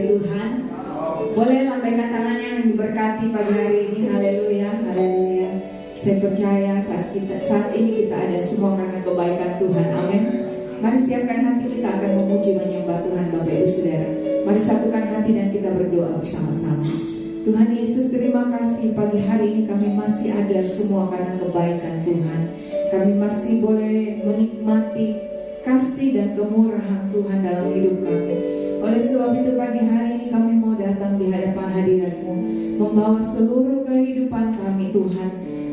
Tuhan? Boleh lambaikan tangannya yang diberkati pagi hari ini. Haleluya, haleluya. Saya percaya saat ini kita ada semua karena kebaikan Tuhan. Amin. Mari siapkan hati, kita akan memuji menyembah Tuhan Bapak Ibu Saudara. Mari satukan hati dan kita berdoa bersama-sama. Tuhan Yesus, terima kasih pagi hari ini kami masih ada semua karena kebaikan Tuhan. Kami masih boleh menikmati kasih dan kemurahan Tuhan dalam hidup kami. Oleh sebab itu pagi hari ini kami mau datang di hadapan hadirat-Mu, membawa seluruh kehidupan kami Tuhan.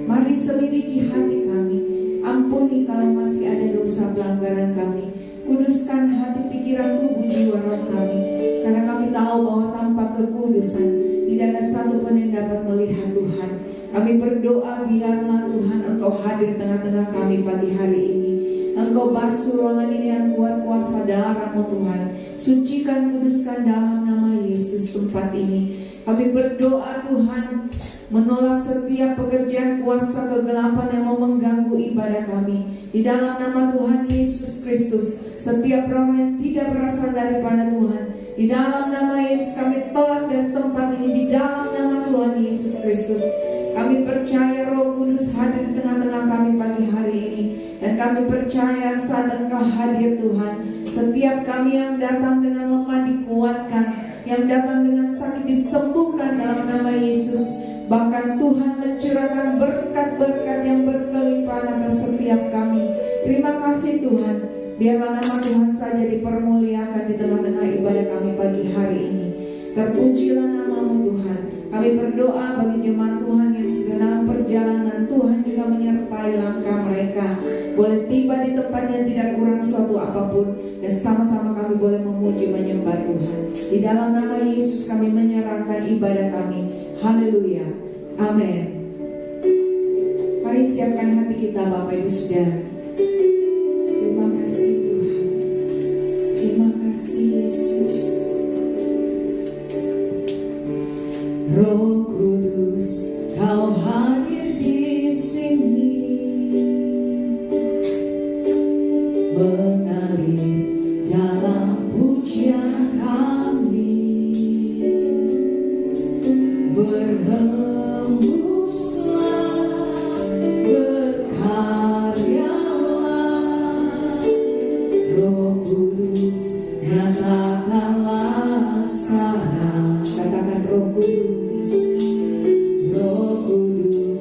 Mari selidiki hati kami, ampuni kalau masih ada dosa pelanggaran kami. Kuduskan hati, pikiran, tubuh, jiwa, roh kami. Karena kami tahu bahwa tanpa kekudusan tidak ada satu pun yang dapat melihat Tuhan. Kami berdoa biarlah Tuhan Engkau hadir tengah-tengah kami pagi hari ini. Engkau basuh ruangan ini yang kuat kuasa darah-Mu Tuhan. Sucikan, kuduskan dalam nama Yesus tempat ini. Kami berdoa Tuhan, menolak setiap pekerjaan kuasa kegelapan yang mau mengganggu ibadah kami. Di dalam nama Tuhan Yesus Kristus, setiap roh yang tidak berasal daripada Tuhan, di dalam nama Yesus kami tolak dari tempat ini. Di dalam nama Tuhan Yesus Kristus, kami percaya Roh Kudus hadir di tengah-tengah kami pagi hari ini. Dan kami percaya saat Engkau hadir Tuhan, setiap kami yang datang dengan lemah dikuatkan, yang datang dengan sakit disembuhkan dalam nama Yesus. Bahkan Tuhan mencurahkan berkat-berkat yang berkelimpahan atas setiap kami. Terima kasih Tuhan. Biarlah nama Tuhan saja dipermuliakan di tengah-tengah ibadah kami pagi hari ini. Terpujilah nama-Mu Tuhan. Kami berdoa bagi jemaat Tuhan yang sedang dalam perjalanan. Tuhan juga menyertai langkah mereka. Boleh tiba di tempat yang tidak kurang suatu apapun. Dan sama-sama kami boleh memuji menyembah Tuhan. Di dalam nama Yesus kami menyerahkan ibadah kami. Haleluya. Amin. Mari siapkan hati kita Bapak Ibu Saudara. Terima kasih Tuhan. Terima kasih Yesus. Roh Kudus, Kau hadir di sini, mengalir dalam pujian kami, berhembuslah, berkaryalah, Roh Kudus, nyatakanlah sekarang. Katakan Roh Kudus, Roh Kudus,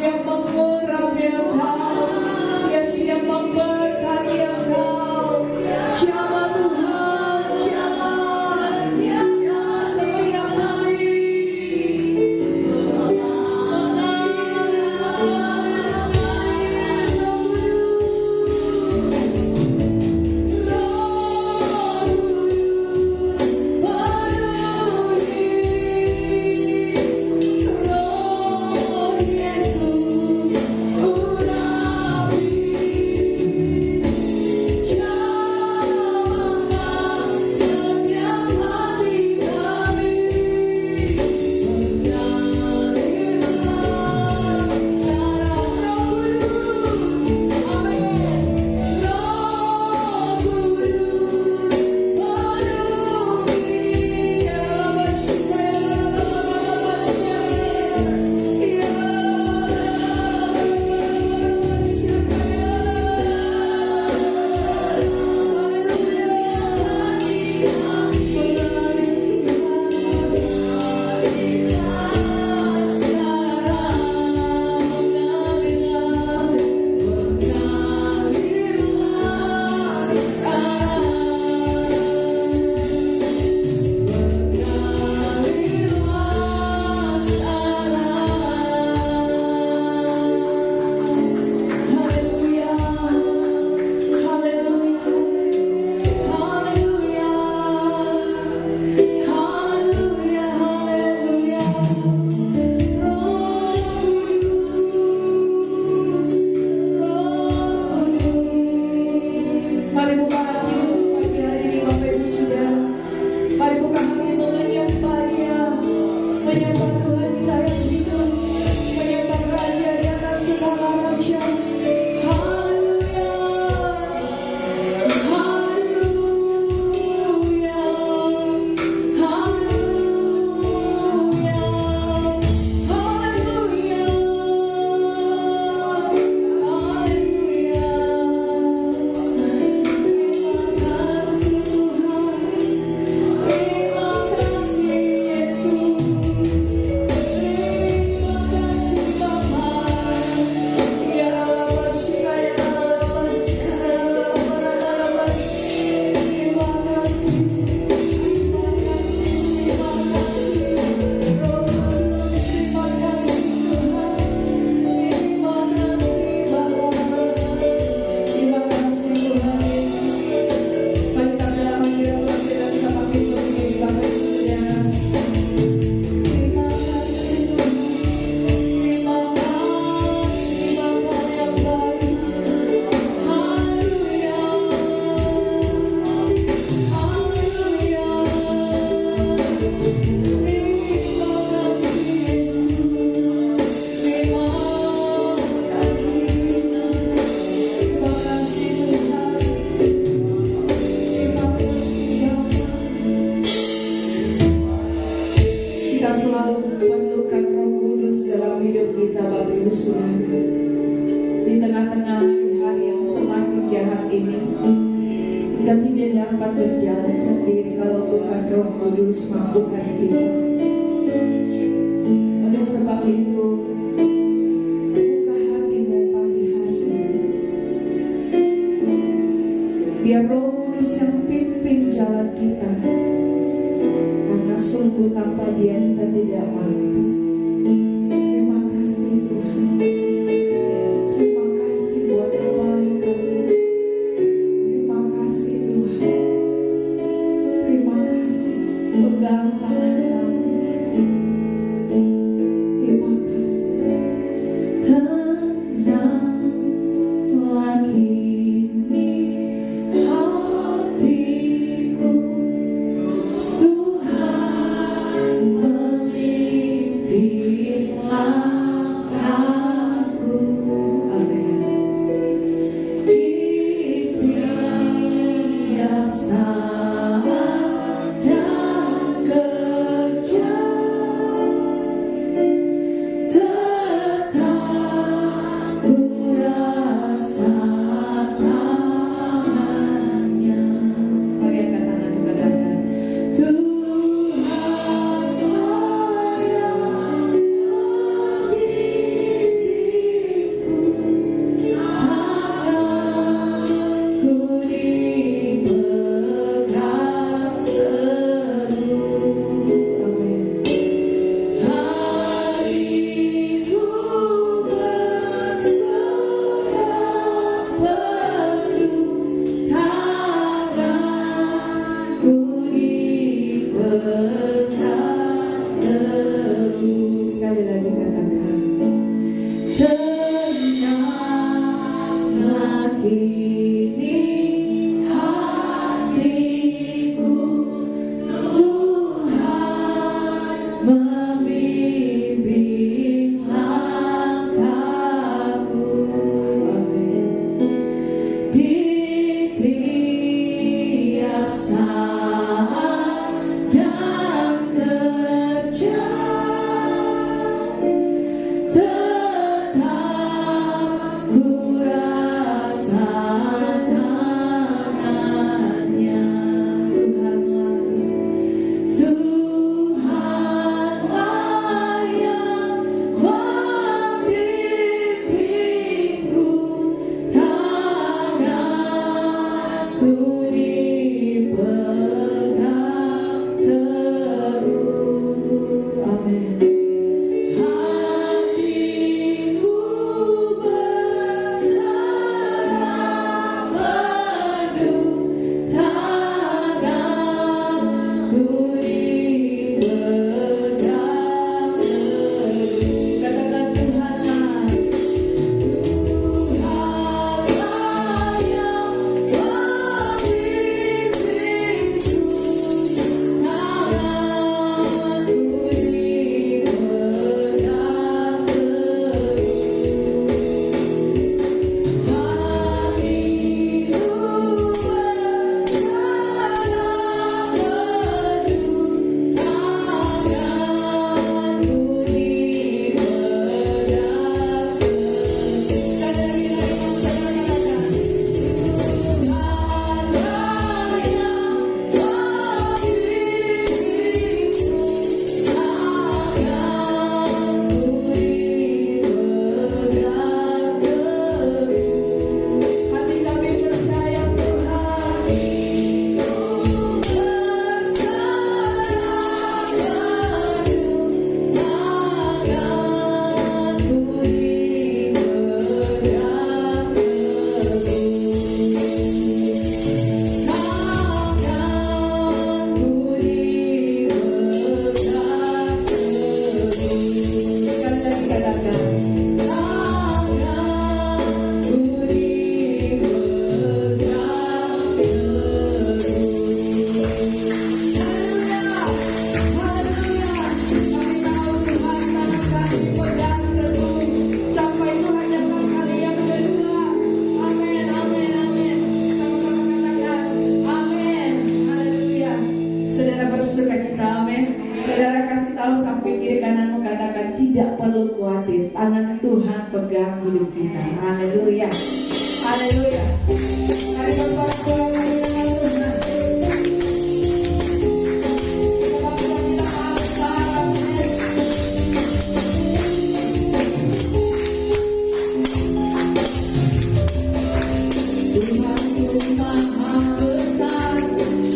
siap mengurapi Engkau, dia siap memberkati Engkau. Jamah Tuhan, jamah setiap kali. Kita tidak dapat berjalan sendiri kalau bukan Roh Kudus mampukan kita. Oleh sebab itu, buka hatimu pagi hari ini. Biar Roh Kudus yang pimpin jalan kita. Karena sungguh tanpa Dia kita tidak mampu. Terima kasih Tuhan. Terima kasih buat kebaikan-Mu. Terima kasih Tuhan. Terima kasih. Pegang tangan kami. Terima kasih. Tenanglah kini hatiku. Tuhan memimpin langkahku. Amin. Di setiap saat dan kerja, tetap ku rasa tangannya. Mari angkat tangan juga katakan, Tuhan yang memimpin tenanglah kini hatiku, Tuhan membimbing langkahku. Amin. Di setiap saat dan terjang, tetap ku rasakan tangannya. Tuhanlah yang membimbingku, tanganku dipegang teguh. Amin. Hatiku berserah penuh, tanganku dipegang teguh. Katakan Tuhanlah, Tuhanlah yang membimbingku, tanganku dipegang teguh. Hatiku berserah penuh, tanganku dipegang teguh. Sadari dari masyarakat, Tuhanlah yang membimbingku, tanganku dipegang teguh. Hati kami percaya Tuhan, berserah penuh, tanganku dipegang teguh. Tanganku dipegang teguh. Sekali lagi katakan, tanganku dipegang teguh. Haleluya, haleluya. Kami tahu Tuhan tangan kami pegang teguh sampai Tuhan datang kali yang kedua. Amin, amin, amin. Sama-sama katakan, amin, haleluya. Saudara bersuka cita, amin. Saudara kasih tahu sampai kiri kananmu, katakan tidak perlu khawatir, tangan Tuhan pegang hidup kita. Haleluya, haleluya. Mari bersorak-sorak kami dengan Tuhan. Semoga kita maaf, amin. Tuhanku maha besar,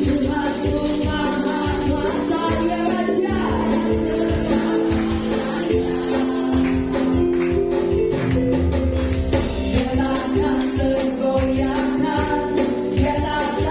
Tuhanku maha kuasa, ya Raja. Dia takkan tergoyahkan, dia takkan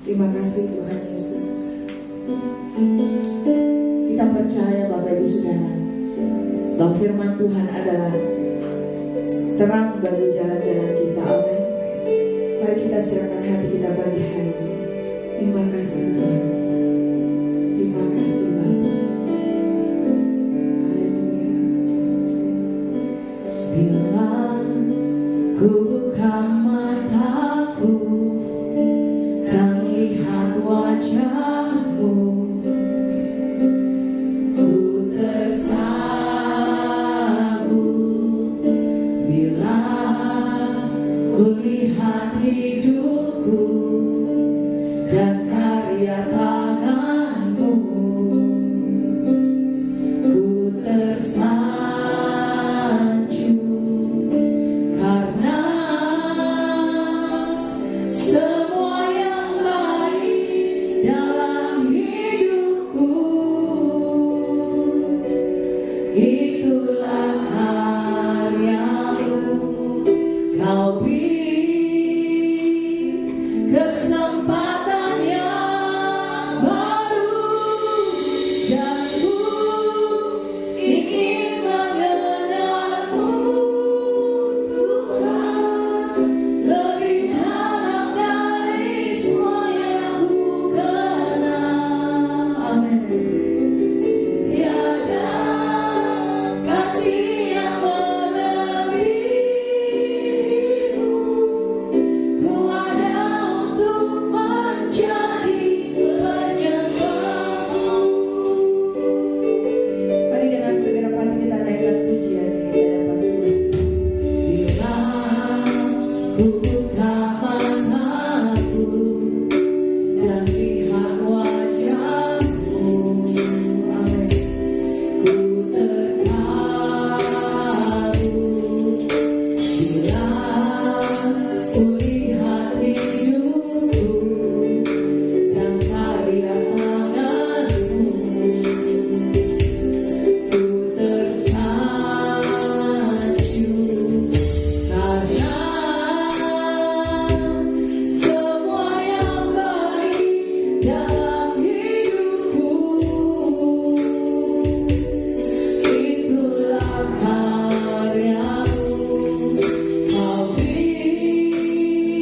Terima kasih Tuhan Yesus. Kita percaya Bapak Ibu Saudara bahwa firman Tuhan adalah terang bagi jalan-jalan kita. Amin. Mari kita siapkan hati kita pagi hari ini. Terima kasih Tuhan. Terima kasih Bapak. Haleluya. Bila ku buka mataku dan lihat wajahmu, ku tersagu. Bila ku lihat hidupku dan karya tanganmu, ku tersanjung karena semua yang baik dalam hidupku itulah karyamu. Kau beri kesempatan yang baru dan ku ingin mengenalmu Tuhan lebih dalam dari semua yang ku kenal. Amin. Tiada kasih yang melebihimu. Ku ada untuk menjadi penyembahmu. Mari dengan segenap hati kita naikkan pujian di hadapan Tuhan. Bila ku buka mataku dan lihat wajahmu, amin, ku terharu. Bila ku lihat hidupku dan karya tanganmu, ku tersanjung karena semua yang baik dalam hidupku itulah karyamu. Kau beri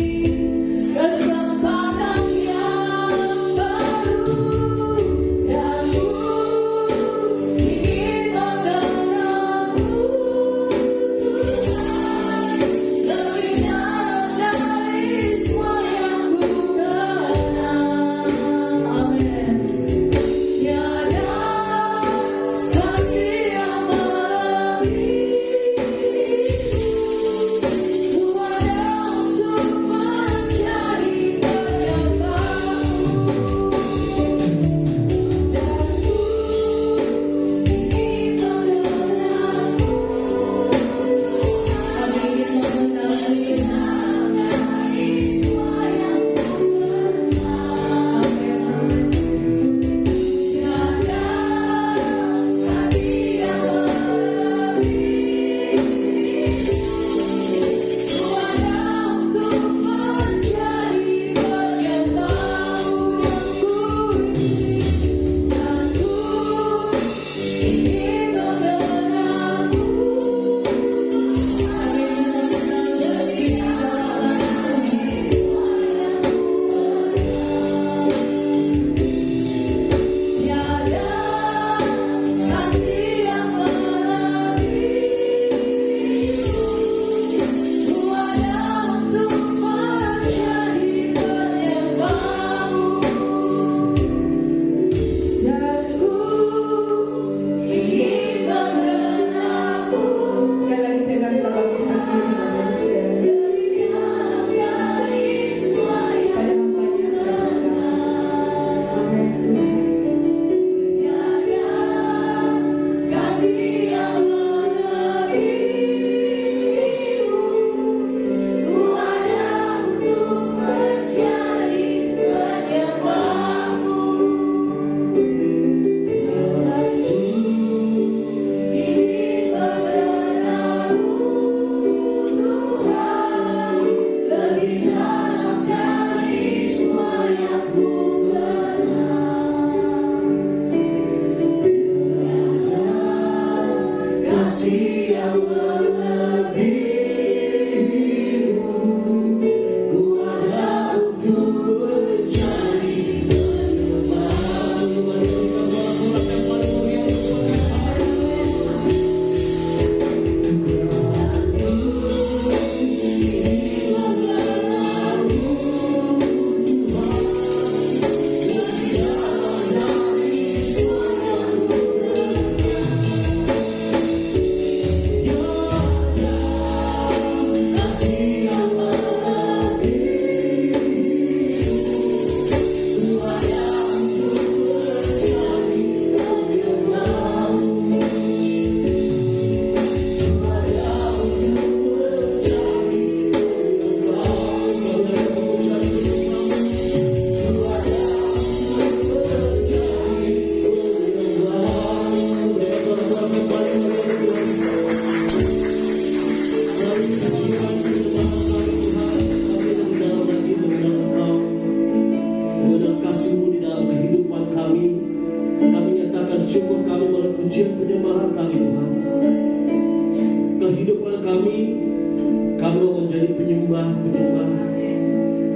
penyembah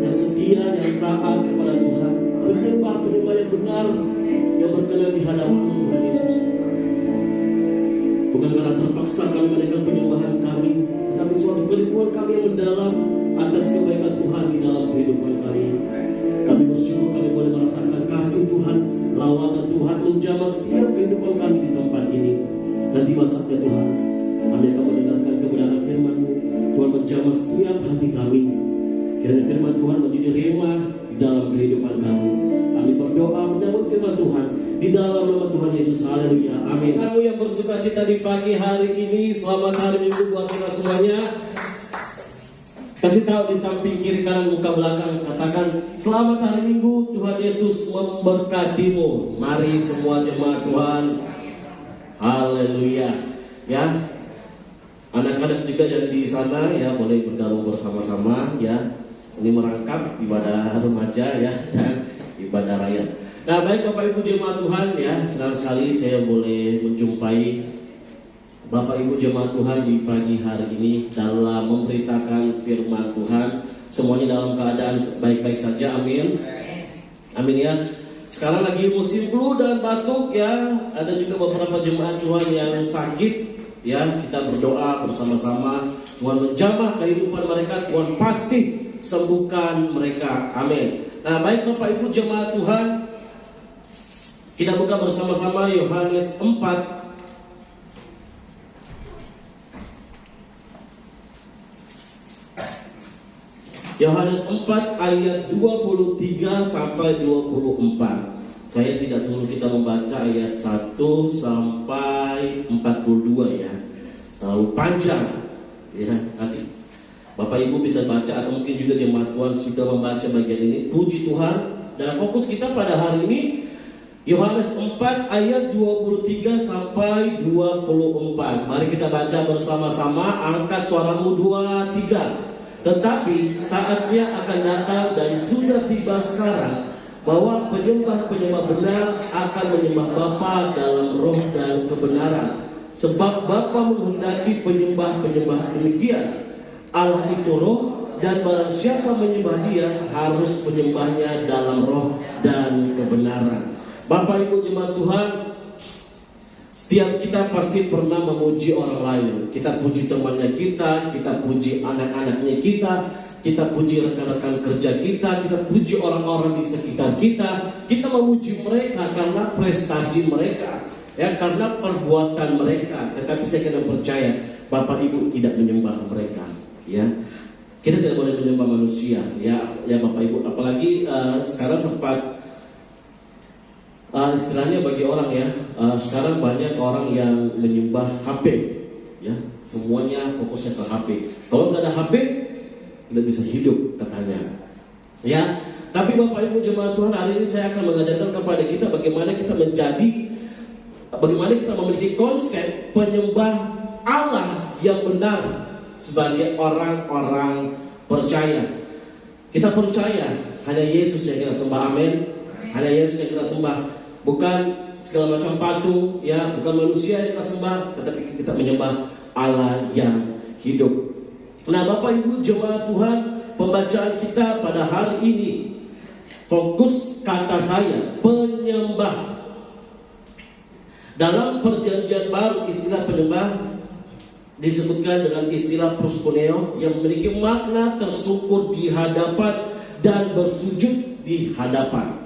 yang setia, yang taat kepada Tuhan, penyembah yang benar, yang berkenan di hadapan Tuhan Yesus. Bukan karena terpaksa kami menaikkan penyembahan kami, tetapi suatu kerinduan kami yang mendalam atas kebaikan Tuhan di dalam kehidupan kami. Kami bersyukur kami boleh merasakan kasih Tuhan, lawatan Tuhan menjamah setiap kehidupan kami di tempat ini. Dan tiba saatnya Tuhan, kami akan mendengarkan kebenaran firman-Mu. Tuhan menjamah setiap hati kami. Kiranya firman Tuhan menjadi rema di dalam kehidupan kami. Kami berdoa menyambut firman Tuhan di dalam nama Tuhan Yesus. Haleluya. Amin. Tahu yang bersuka cita di pagi hari ini, selamat hari Minggu buat kita semuanya. Kasih tahu di samping kiri kanan muka belakang, katakan selamat hari Minggu, Tuhan Yesus memberkatimu. Mari semua jemaat Tuhan. Haleluya. Ya. Anak-anak juga yang di sana ya boleh bergabung bersama-sama ya. Ini merangkap ibadah remaja ya dan ibadah raya. Nah, baik Bapak Ibu jemaat Tuhan ya, senang sekali saya boleh menjumpai Bapak Ibu jemaat Tuhan di pagi hari ini dalam memberitakan firman Tuhan. Semuanya dalam keadaan baik-baik saja, amin. Amin ya. Sekarang lagi musim flu dan batuk ya. Ada juga beberapa jemaat Tuhan yang sakit ya. Kita berdoa bersama-sama. Tuhan menjamah kehidupan mereka. Tuhan pasti sembuhkan mereka, amin. Nah, baik Bapak Ibu jemaat Tuhan, kita buka bersama-sama Yohanes 4. Yohanes 4 ayat 23 sampai 24. Saya tidak suruh kita membaca ayat 1 sampai 42 ya. Terlalu panjang ya. Nanti Bapak Ibu bisa baca atau mungkin juga jemaat Tuhan sudah membaca bagian ini. Puji Tuhan. Dan fokus kita pada hari ini Yohanes 4 ayat 23 sampai 24. Mari kita baca bersama-sama. Angkat suaramu 2, 3. Tetapi saatnya akan datang dan sudah tiba sekarang bahwa penyembah-penyembah benar akan menyembah Bapa dalam roh dan kebenaran. Sebab Bapa menghendaki penyembah-penyembah demikian. Allah itu roh, dan barang siapa menyembah Dia harus penyembahnya dalam roh dan kebenaran. Bapak Ibu jemaat Tuhan, setiap kita pasti pernah memuji orang lain. Kita puji temannya kita puji anak-anaknya kita puji rekan-rekan kerja kita puji orang-orang di sekitar kita memuji mereka karena prestasi mereka, ya, karena perbuatan mereka. Tetapi saya kena percaya, Bapak Ibu tidak menyembah mereka, ya. Kita tidak boleh menyembah manusia, ya Bapak Ibu. Apalagi sekarang sempat istilahnya bagi orang ya, sekarang banyak orang yang menyembah HP, ya, semuanya fokusnya ke HP. Kalau nggak ada HP, tidak bisa hidup katanya, ya. Tapi Bapak Ibu jemaat Tuhan, hari ini saya akan mengajarkan kepada kita bagaimana kita memiliki konsep penyembah Allah yang benar sebagai orang-orang percaya. Kita percaya hanya Yesus yang kita sembah, amin. Hanya Yesus yang kita sembah. Bukan segala macam patung, ya, bukan manusia yang kita sembah, tetapi kita menyembah Allah yang hidup. Nah, Bapak Ibu jemaat Tuhan, pembacaan kita pada hari ini fokus kata saya penyembah. Dalam perjanjian baru istilah penyembah disebutkan dengan istilah proskuneo yang memiliki makna tersungkur di hadapan dan bersujud di hadapan.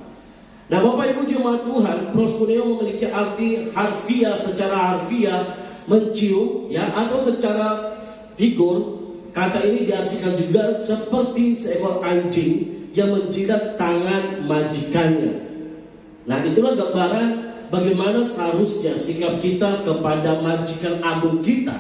Nah, Bapak Ibu jemaat Tuhan, proskuneo memiliki arti harfiah, secara harfiah mencium, ya, atau secara figur kata ini diartikan juga seperti seekor anjing yang menjilat tangan majikannya. Nah, itulah gambaran bagaimana seharusnya sikap kita kepada majikan agung kita,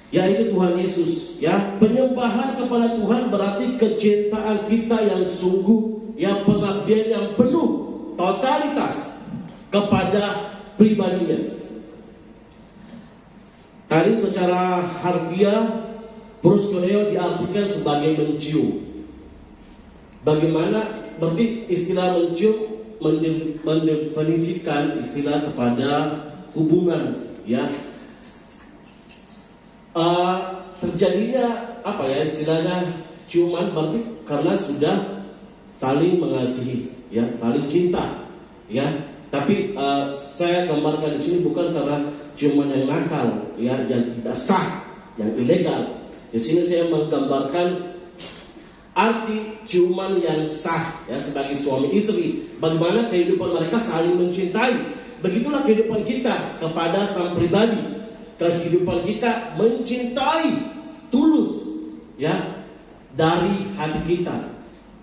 yaitu Tuhan Yesus, ya. Penyembahan kepada Tuhan berarti kecintaan kita yang sungguh, yang pengabdian yang penuh, totalitas kepada pribadinya. Tadi secara harfiah proskuneo diartikan sebagai mencium. Bagaimana berarti istilah mencium mendefinisikan istilah kepada hubungan, ya. Terjadinya apa ya istilahnya, ciuman berarti karena sudah saling mengasihi, ya, saling cinta, ya. Tapi saya gambarkan di sini bukan karena ciuman yang nakal, ya, yang tidak sah, yang ilegal. Di sini saya menggambarkan arti ciuman yang sah, ya, sebagai suami istri. Bagaimana kehidupan mereka saling mencintai. Begitulah kehidupan kita kepada sang pribadi. Kehidupan kita mencintai tulus, ya, dari hati kita,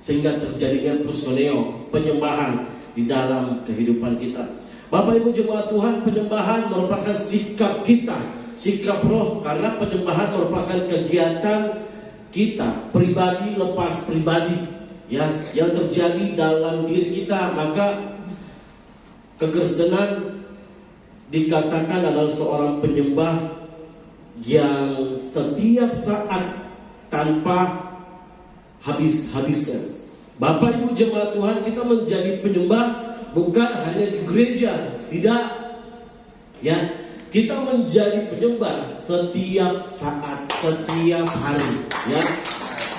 sehingga terjadinya proskuneo, penyembahan di dalam kehidupan kita. Bapak Ibu jemaat Tuhan, penyembahan merupakan sikap kita, sikap roh, karena penyembahan merupakan kegiatan kita pribadi lepas pribadi, ya, yang terjadi dalam diri kita. Maka kekristenan dikatakan adalah seorang penyembah yang setiap saat tanpa habis-habisnya. Bapak Ibu jemaat Tuhan, kita menjadi penyembah bukan hanya di gereja, tidak, ya. Kita menjadi penyembah setiap saat, setiap hari, ya.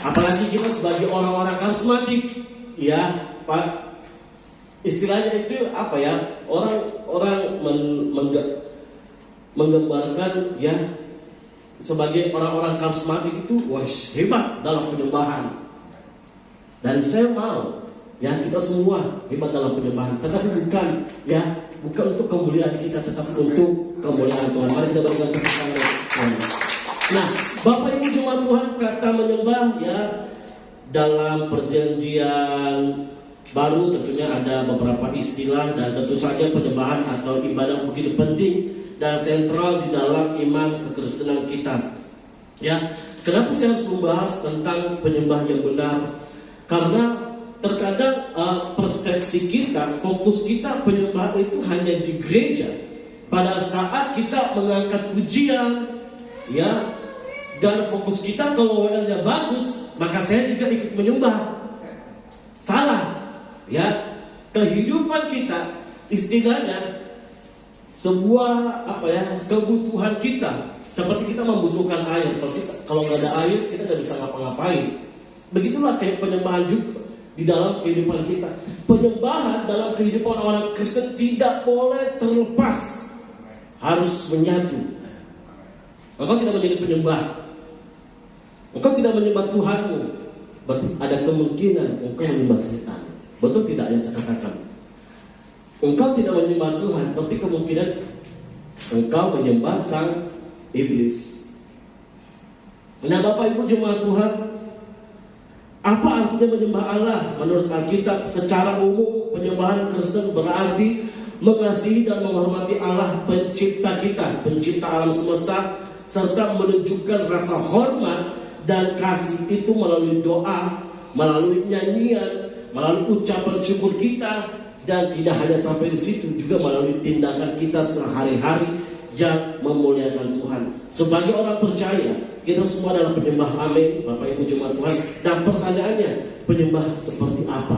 Apalagi kita sebagai orang-orang karismatik, ya, Pak. Istilahnya itu apa ya? Orang menggambarkan, ya, sebagai orang-orang karismatik itu wah hebat dalam penyembahan. Dan saya mau, ya, kita semua hebat dalam penyembahan, tetapi bukan, ya, bukan untuk kemuliaan kita, tetapi untuk kemuliaan Tuhan. Mari kita berikan tepuk tangan. Nah, Bapak Ibu jemaat Tuhan, kata menyembah, ya, dalam perjanjian baru tentunya ada beberapa istilah, dan tentu saja penyembahan atau ibadah begitu penting dan sentral di dalam iman kekristenan kita. Ya, kenapa saya harus membahas tentang penyembah yang benar? Karena terkadang persepsi kita, fokus kita penyembahan itu hanya di gereja. Pada saat kita mengangkat pujian, ya, dan fokus kita kalau WL-nya bagus, maka saya juga ikut menyembah. Salah, ya. Kehidupan kita istilahnya sebuah kebutuhan kita. Seperti kita membutuhkan air. Kalau nggak ada air, kita nggak bisa ngapa-ngapain. Begitulah kayak penyembahan juga di dalam kehidupan kita. Penyembahan dalam kehidupan orang Kristen tidak boleh terlepas, harus menyatu. Engkau tidak menjadi penyembah, engkau tidak menyembah Tuhanmu, berarti ada kemungkinan engkau menyembah setan. Betul tidak yang saya katakan? Engkau tidak menyembah Tuhan, berarti kemungkinan engkau menyembah sang iblis. Nah, Bapak Ibu jemaat Tuhan, apa artinya menyembah Allah? Menurut Alkitab, secara umum penyembahan Kristen berarti mengasihi dan menghormati Allah pencipta kita, pencipta alam semesta, serta menunjukkan rasa hormat dan kasih itu melalui doa, melalui nyanyian, melalui ucapan syukur kita, dan tidak hanya sampai di situ, juga melalui tindakan kita sehari-hari yang memuliakan Tuhan. Sebagai orang percaya, kita semua adalah penyembah. Amin, Bapak Ibu jemaat Tuhan. Dan pertanyaannya, penyembah seperti apa?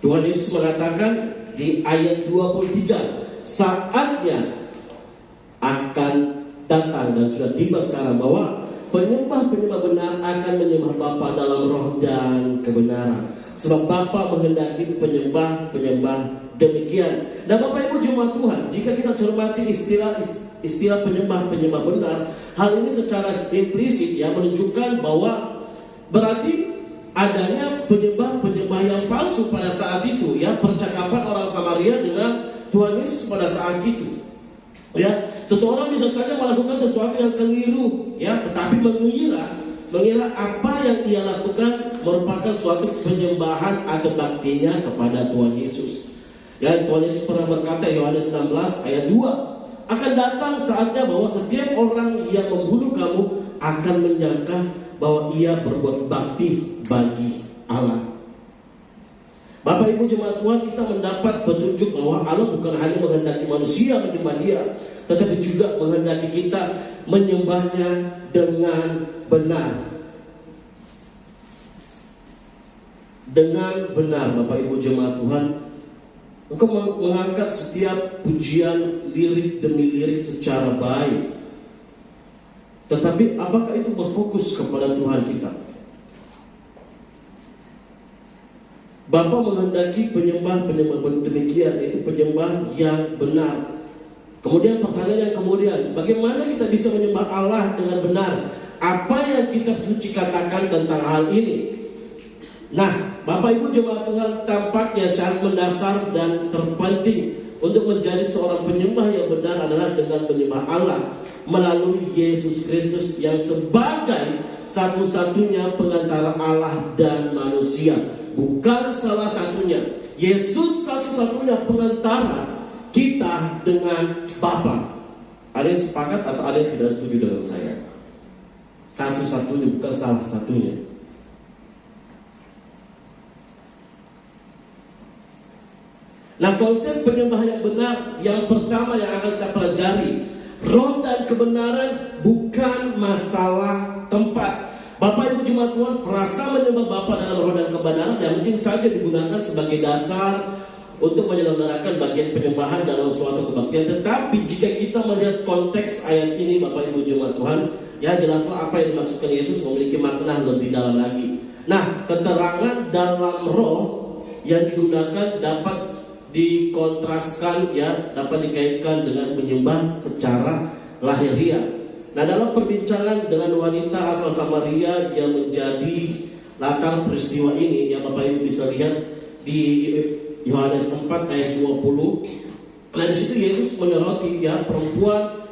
Tuhan Yesus mengatakan di ayat 23, saatnya akan datang dan sudah tiba sekarang bahwa penyembah-penyembah benar akan menyembah Bapa dalam roh dan kebenaran. Sebab Bapa menghendaki penyembah-penyembah demikian. Dan Bapak Ibu jemaat Tuhan, jika kita cermati istilah penyembah-penyembah benar, hal ini secara implisit, ya, menunjukkan bahwa berarti adanya penyembah-penyembah yang palsu pada saat itu, ya, percakapan orang Samaria dengan Tuhan Yesus pada saat itu. Ya, seseorang bisa saja melakukan sesuatu yang keliru, ya, tetapi mengira apa yang ia lakukan merupakan suatu penyembahan atau baktinya kepada Tuhan Yesus. Ya, Tuhan Yesus pernah berkata, Yohanes 16 ayat 2, akan datang saatnya bahwa setiap orang yang membunuh kamu akan menyangka bahwa ia berbuat bakti bagi Allah. Bapak Ibu jemaat Tuhan, kita mendapat petunjuk bahwa Allah bukan hanya menghendaki manusia menyembah Dia, tetapi juga menghendaki kita menyembahnya dengan benar. Dengan benar, Bapak Ibu jemaat Tuhan, engkau mengangkat setiap pujian lirik demi lirik secara baik. Tetapi apakah itu berfokus kepada Tuhan kita? Bapa menghendaki penyembah-penyembah demikian, yaitu penyembah yang benar. Kemudian pertanyaan yang kemudian, bagaimana kita bisa menyembah Allah dengan benar? Apa yang kita suci katakan tentang hal ini? Nah, Bapak Ibu jemaat Tuhan, tampaknya syarat mendasar dan terpenting untuk menjadi seorang penyembah yang benar adalah dengan menyembah Allah melalui Yesus Kristus yang sebagai satu-satunya pengantara Allah dan manusia. Bukan salah satunya. Yesus satu-satunya pengantara kita dengan Bapa. Ada yang sepakat atau ada yang tidak setuju dengan saya? Satu-satunya, bukan salah satunya. Nah, konsep penyembah yang benar yang pertama yang akan kita pelajari, roh dan kebenaran bukan masalah tempat. Bapak Ibu jemaat Tuhan, frasa menyembah Bapa dalam roh dan kebenaran yang mungkin saja digunakan sebagai dasar untuk menyelenggarakan bagian penyembahan dalam suatu kebaktian. Tetapi jika kita melihat konteks ayat ini, Bapak Ibu jemaat Tuhan, ya jelaslah apa yang dimaksudkan Yesus memiliki makna lebih dalam lagi. Nah, keterangan dalam roh yang digunakan dapat dikontraskan, ya, dapat dikaitkan dengan menyembah secara lahiriah. Nah, dalam perbincangan dengan wanita asal Samaria yang menjadi latar peristiwa ini, ya Bapak Ibu bisa lihat di Yohanes 4 ayat 20. Nah, di situ Yesus menyoroti, ya, perempuan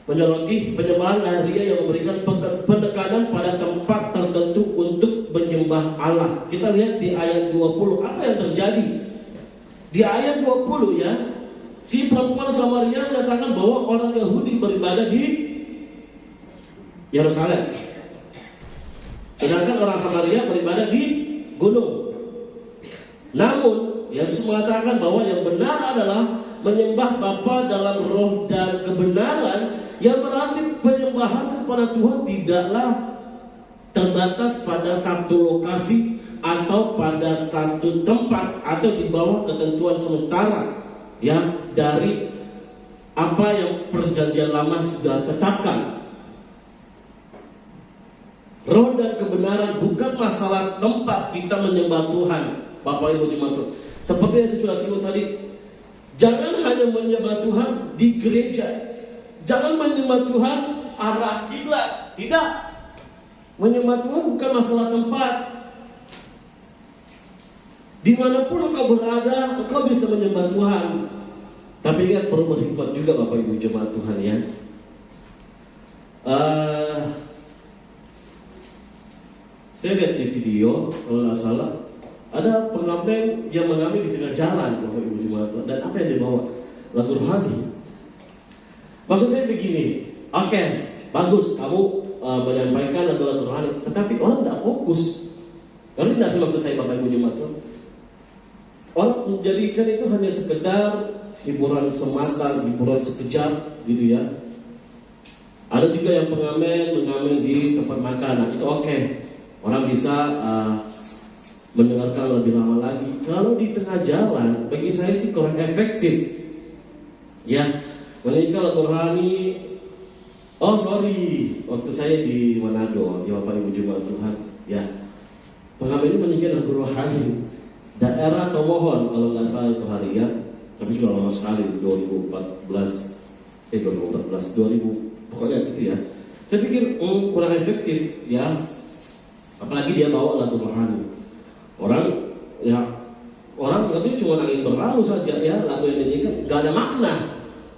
menyoroti penyembahan lahiriah yang memberikan penekanan pada tempat tertentu untuk menyembah Allah. Kita lihat di ayat 20 apa yang terjadi. Di ayat 20, ya, si perempuan Samaria mengatakan bahwa orang Yahudi beribadah di Yerusalem, sedangkan orang Samaria beribadah di gunung. Namun Yesus mengatakan bahwa yang benar adalah menyembah Bapa dalam roh dan kebenaran, yang berarti penyembahan kepada Tuhan tidaklah terbatas pada satu lokasi atau pada satu tempat atau di bawah ketentuan sementara, ya, dari apa yang perjanjian lama sudah tetapkan. Roh dan kebenaran bukan masalah tempat kita menyembah Tuhan, Bapak Ibu jemaat Tuhan. Seperti yang saya sudah singgung tadi, jangan hanya menyembah Tuhan di gereja, jangan menyembah Tuhan arah kiblat, tidak. Menyembah Tuhan bukan masalah tempat. Dimanapun engkau berada, engkau bisa menyembah Tuhan. Tapi ingat, perlu berhikmat juga Bapak Ibu jemaat Tuhan, ya. Saya lihat di video, kalau nggak salah, ada pengamen yang mengamen di tengah jalan, Bapak Ibu jemaat Tuhan. Dan apa yang dia bawa? Lagu rohani. Maksud saya begini, oke, bagus kamu menyampaikan lagu-lagu rohani, tetapi orang tidak fokus. Karena tidak sih maksud saya, Bapak Ibu jemaat Tuhan. Orang menjadikan itu hanya sekedar hiburan semata, hiburan sekejap, gitu ya. Ada juga yang mengamen di tempat makan. Nah, itu oke. Orang bisa mendengarkan lebih lama lagi. Kalau di tengah jalan, bagi saya sih kurang efektif. Ya, menyanyikan lagu rohani. Oh sorry, waktu saya di Manado, ya Bapak Ibu jemaat Tuhan, ya, pengamen ini menyanyikan lagu rohani. Daerah Tomohon kalau nggak salah itu hari, ya. Tapi sudah lama sekali, 2000, pokoknya gitu ya. Saya pikir kurang efektif, ya. Apalagi dia bawa lagu rohani. Orang nggak cuma angin berlalu saja, ya, lagu yang dinyanyikan nggak ada makna,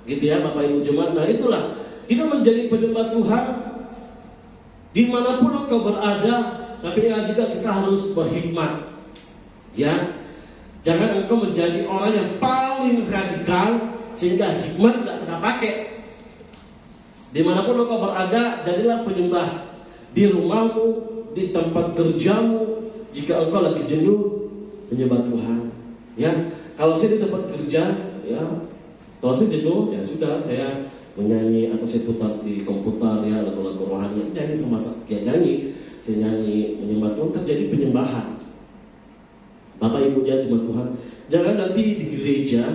gitu ya Bapak Ibu jemaat. Nah itulah kita menjadi penyembah Tuhan dimanapun engkau berada. Tapi ya juga kita harus berhikmat, ya. Jangan engkau menjadi orang yang paling radikal sehingga hikmat nggak kita pakai. Dimanapun engkau berada, jadilah penyembah. Di rumahmu, di tempat kerjamu, jika engkau lagi jenuh, menyembah Tuhan, ya. Kalau saya di tempat kerja, ya, kalau saya jenuh, ya sudah, saya menyanyi atau saya putar di komputer, ya, lagu-lagu rohani, nyanyi sama saya nyanyi menyembah Tuhan, terjadi penyembahan. Bapak Ibu jemaat Tuhan, jangan nanti di gereja,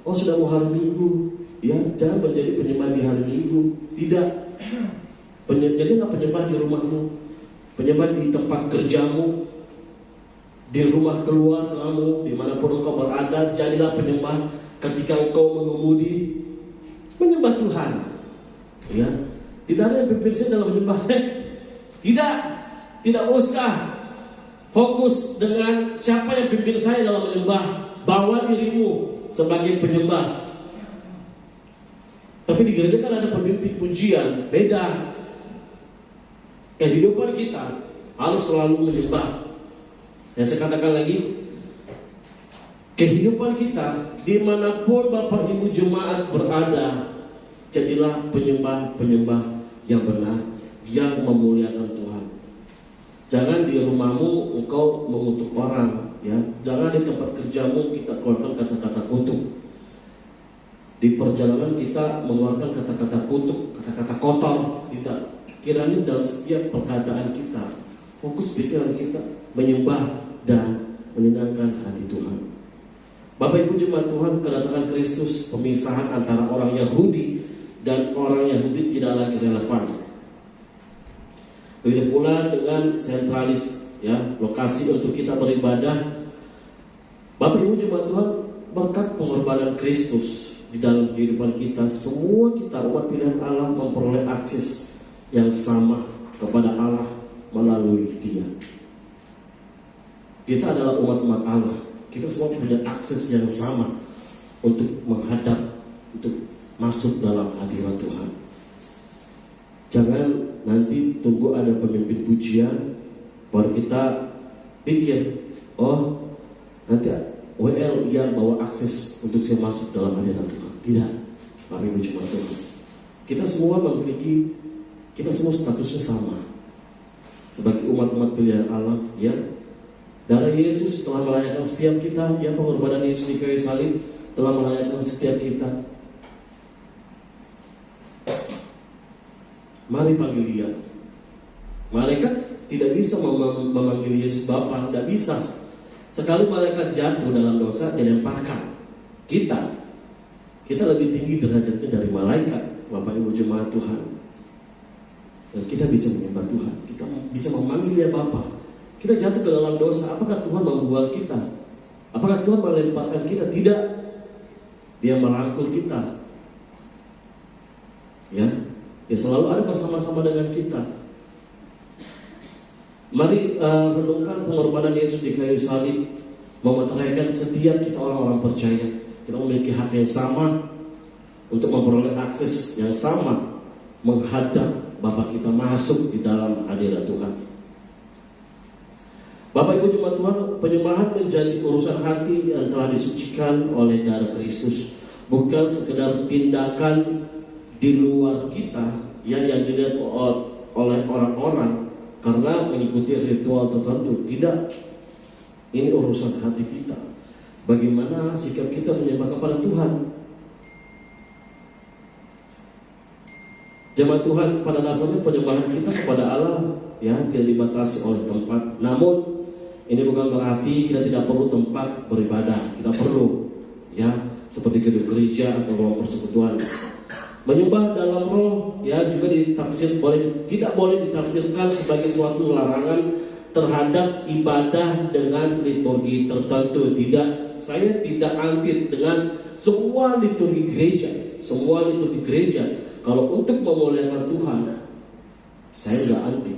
oh sudah mau hari Minggu, ya, jangan menjadi penyembah di hari Minggu, tidak. Jadilah penyembah di rumahmu, penyembah di tempat kerjamu, di rumah keluargamu, dimanapun engkau berada. Jadilah penyembah ketika engkau mengemudi, menyembah Tuhan. Ya, tidak ada yang pimpin saya dalam menyembah. Tidak usah fokus dengan siapa yang pimpin saya dalam menyembah. Bawa dirimu sebagai penyembah. Tapi di gereja kan ada pemimpin pujian, beda. Kehidupan kita harus selalu menyembah. Yang saya katakan lagi, kehidupan kita dimanapun Bapak Ibu jemaat berada, jadilah penyembah-penyembah yang benar, yang memuliakan Tuhan. Jangan di rumahmu engkau mengutuk orang, ya. Jangan di tempat kerjamu kita keluarkan kata-kata kutuk. Di perjalanan kita mengeluarkan kata-kata kutuk, kata-kata kotor. Tidak. Kiranya dalam setiap perkataan kita, fokus pikiran kita menyembah dan menyenangkan hati Tuhan. Bapak Ibu jemaat Tuhan, kedatangan Kristus, pemisahan antara orang Yahudi dan orang Yahudi tidak lagi relevan. Begitu pula dengan sentralis, ya, lokasi untuk kita beribadah. Bapak Ibu jemaat Tuhan, berkat pengorbanan Kristus di dalam kehidupan kita, semua kita umat pilihan Allah memperoleh akses yang sama kepada Allah melalui Dia. Kita adalah umat-umat Allah. Kita semua punya akses yang sama untuk menghadap, untuk masuk dalam hadirat Tuhan. Jangan nanti tunggu ada pemimpin pujian baru kita pikir, oh nanti WL dia bawa akses untuk saya masuk dalam hadirat Tuhan. Tidak, Bapak Ibu jemaat Tuhan. Kita semua statusnya sama sebagai umat-umat pilihan Allah, ya. Darah Yesus telah melayakkan setiap kita, ya, pengorbanan Yesus di kayu salib telah melayakkan setiap kita. Mari panggil Dia. Malaikat tidak bisa memanggil Yesus Bapa, tidak bisa. Sekali malaikat jatuh dalam dosa, dilemparkan. Kita lebih tinggi derajatnya dari malaikat, Bapak Ibu jemaat Tuhan. Dan kita bisa menyembah Tuhan, kita bisa memanggil Dia Bapa. Kita jatuh ke dalam dosa, apakah Tuhan membuang kita? Apakah Tuhan melemparkan kita? Tidak. Dia merangkul kita. Ya, Dia selalu ada bersama-sama dengan kita. Mari renungkan pengorbanan Yesus di kayu salib, memeteraikan setiap kita orang-orang percaya. Kita memiliki hak yang sama untuk memperoleh akses yang sama menghadap Bapa kita, masuk di dalam hadirat Tuhan. Bapak Ibu jemaat Tuhan, penyembahan menjadi urusan hati yang telah disucikan oleh darah Kristus, bukan sekedar tindakan di luar kita yang dilihat oleh orang-orang karena mengikuti ritual tertentu. Tidak, ini urusan hati kita. Bagaimana sikap kita menyembah kepada Tuhan? Jemaat Tuhan, pada dasarnya penyembahan kita kepada Allah, ya, tidak dibatasi oleh tempat. Namun ini bukan berarti kita tidak perlu tempat beribadah. Kita perlu, ya, seperti gedung gereja atau ruang persekutuan. Menyembah dalam roh, ya, juga tidak boleh ditafsirkan sebagai suatu larangan terhadap ibadah dengan liturgi tertentu. Tidak, saya tidak anti dengan semua liturgi gereja. Kalau untuk memuliakan Tuhan, saya nggak anti.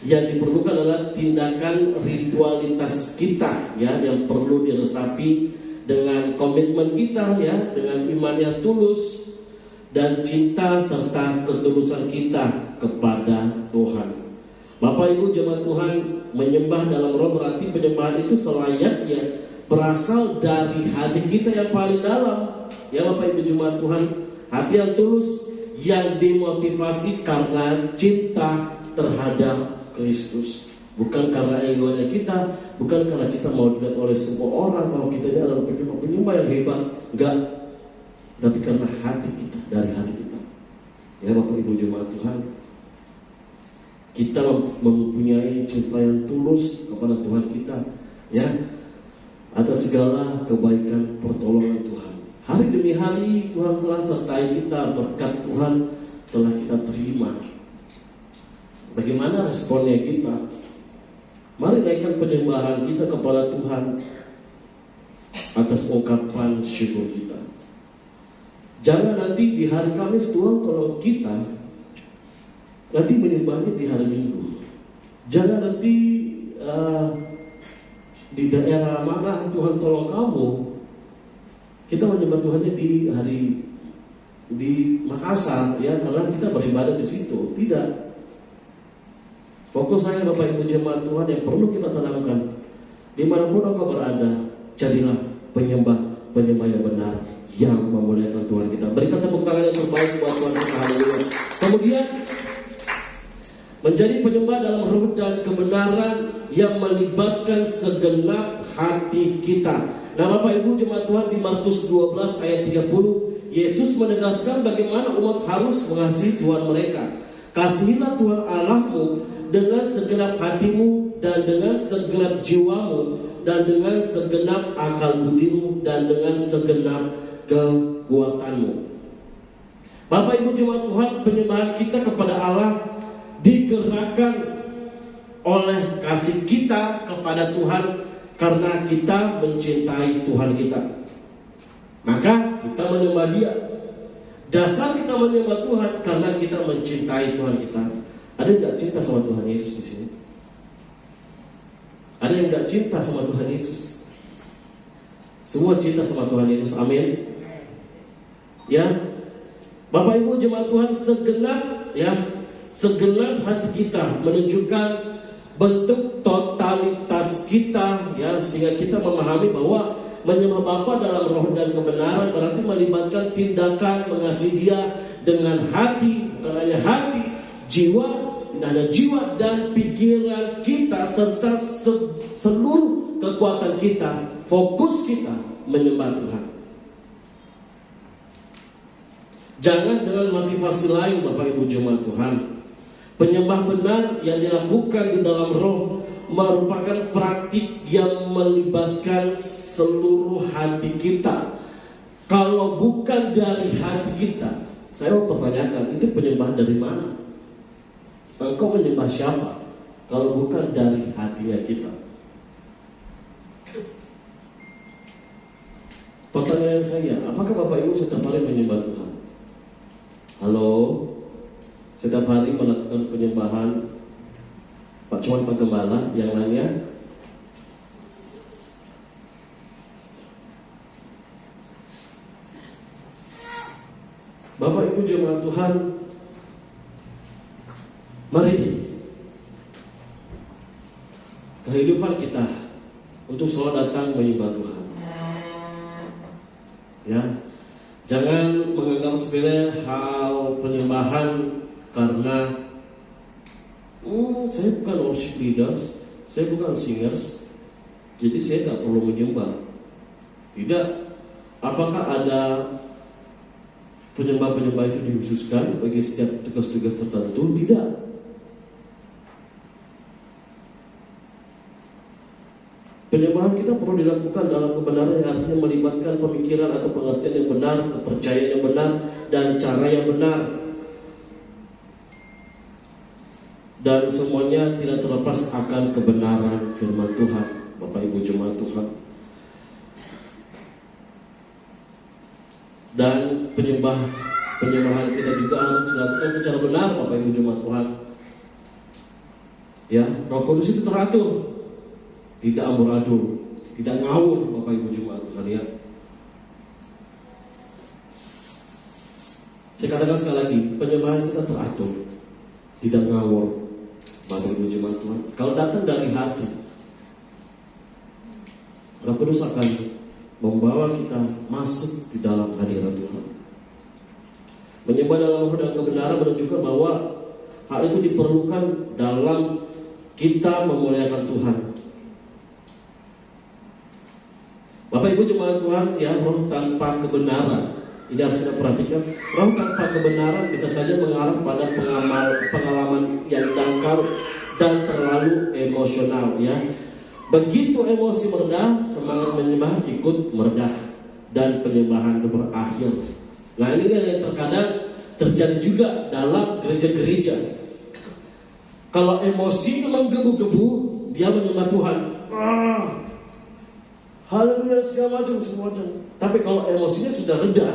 Yang diperlukan adalah tindakan ritualitas kita, ya, yang perlu diresapi dengan komitmen kita, ya, dengan iman yang tulus dan cinta serta ketulusan kita kepada Tuhan. Bapak Ibu jemaat Tuhan, menyembah dalam roh berarti penyembahan itu selayaknya berasal dari hati kita yang paling dalam, ya Bapak Ibu jemaat Tuhan. Hati yang tulus yang dimotivasi karena cinta terhadap Kristus, bukan karena egonya kita, bukan karena kita mau dilihat oleh semua orang kalau kita ini adalah penyembah yang hebat, enggak, tapi karena hati kita, dari hati kita. Ya Bapak Ibu jemaat Tuhan, kita mempunyai cinta yang tulus kepada Tuhan kita, ya, atas segala kebaikan pertolongan Tuhan. Hari demi hari Tuhan telah sertai kita, berkat Tuhan telah kita terima. Bagaimana responnya kita? Mari naikkan penyembahan kita kepada Tuhan atas ungkapan syukur kita. Jangan nanti di hari Kamis Tuhan tolong kita, nanti menyembahnya di hari Minggu. Jangan nanti di daerah mana Tuhan tolong kamu, kita menyembah Tuhannya di Makassar, ya, karena kita beribadah di situ. Tidak. Fokus saya Bapak Ibu jemaat Tuhan yang perlu kita tanamkan. Dimanapun engkau berada, jadilah penyembah yang benar yang memuliakan Tuhan kita. Berikan tepuk tangan yang terbaik buat Tuhan kita. Haleluya. Kemudian menjadi penyembah dalam roh dan kebenaran yang melibatkan segenap hati kita. Nah Bapak Ibu jemaat Tuhan, di Markus 12 ayat 30, Yesus menegaskan bagaimana umat harus mengasihi Tuhan mereka. Kasihilah Tuhan Allahmu dengan segenap hatimu dan dengan segenap jiwamu dan dengan segenap akal budimu dan dengan segenap kekuatanmu. Bapak Ibu jemaat Tuhan, penyembahan kita kepada Allah digerakkan oleh kasih kita kepada Tuhan karena kita mencintai Tuhan kita. Maka kita menyembah Dia. Dasar kita menyembah Tuhan karena kita mencintai Tuhan kita. Ada yang gak cinta sama Tuhan Yesus di sini? Ada yang gak cinta sama Tuhan Yesus? Semua cinta sama Tuhan Yesus, amin. Ya, Bapak Ibu jemaat Tuhan, segenap hati kita menunjukkan bentuk totalitas kita, ya, sehingga kita memahami bahwa menyembah Bapa dalam roh dan kebenaran berarti melibatkan tindakan mengasihi Dia dengan hati, bukan hanya hati, jiwa, tidak hanya jiwa dan pikiran kita serta seluruh kekuatan kita, fokus kita menyembah Tuhan. Jangan dengan motivasi lain Bapak Ibu jemaat Tuhan. Penyembah benar yang dilakukan di dalam roh merupakan praktik yang melibatkan seluruh hati kita. Kalau bukan dari hati kita, saya mau pertanyakan, itu penyembahan dari mana? Engkau menyembah siapa? Kalau bukan dari hati kita. Pertanyaan saya, apakah Bapak Ibu setiap hari menyembah Tuhan? Halo? Setiap hari melakukan penyembahan? Cuma Pak Gembala, yang lainnya? Bapak Ibu jemaat Tuhan, mari kehidupan kita untuk selalu datang menyembah Tuhan. Ya, jangan menganggap sepele hal penyembahan karena saya bukan worship leaders, saya bukan singers, jadi saya tidak perlu menyembah. Tidak. Apakah ada penyembah-penyembah itu dikhususkan bagi setiap tugas-tugas tertentu? Tidak. Penyembahan kita perlu dilakukan dalam kebenaran yang artinya melibatkan pemikiran atau pengertian yang benar, kepercayaan yang benar, dan cara yang benar. Dan semuanya tidak terlepas akan kebenaran firman Tuhan, Bapak Ibu jemaat Tuhan. Dan penyembahan kita juga harus dilakukan secara benar, Bapak Ibu jemaat Tuhan. Ya, Roh Kudus itu teratur, tidak amburadul, tidak ngawur, Bapak Ibu jemaat Tuhan, ya. Saya katakan sekali lagi, penyembahan kita teratur, tidak ngawur, Bapak Ibu jemaat Tuhan. Kalau datang dari hati, Roh Kudus akan membawa kita masuk di dalam hadirat Tuhan. Menyembah dalam roh dan kebenaran menunjukkan bahwa hal itu diperlukan dalam kita memuliakan Tuhan. Bapak Ibu jemaat Tuhan, ya, roh tanpa kebenaran, ini harus kita perhatikan. Roh tanpa kebenaran bisa saja mengarah pada pengalaman yang dangkal dan terlalu emosional, ya. Begitu emosi meredah, semangat menyembah ikut meredah. dan penyembahan berakhir. Nah, ini yang terkadang terjadi juga dalam gereja-gereja. Kalau emosi menggebu-gebu, dia menyembah Tuhan. Haleluya segala macam, semua macam. Tapi kalau emosinya sudah reda,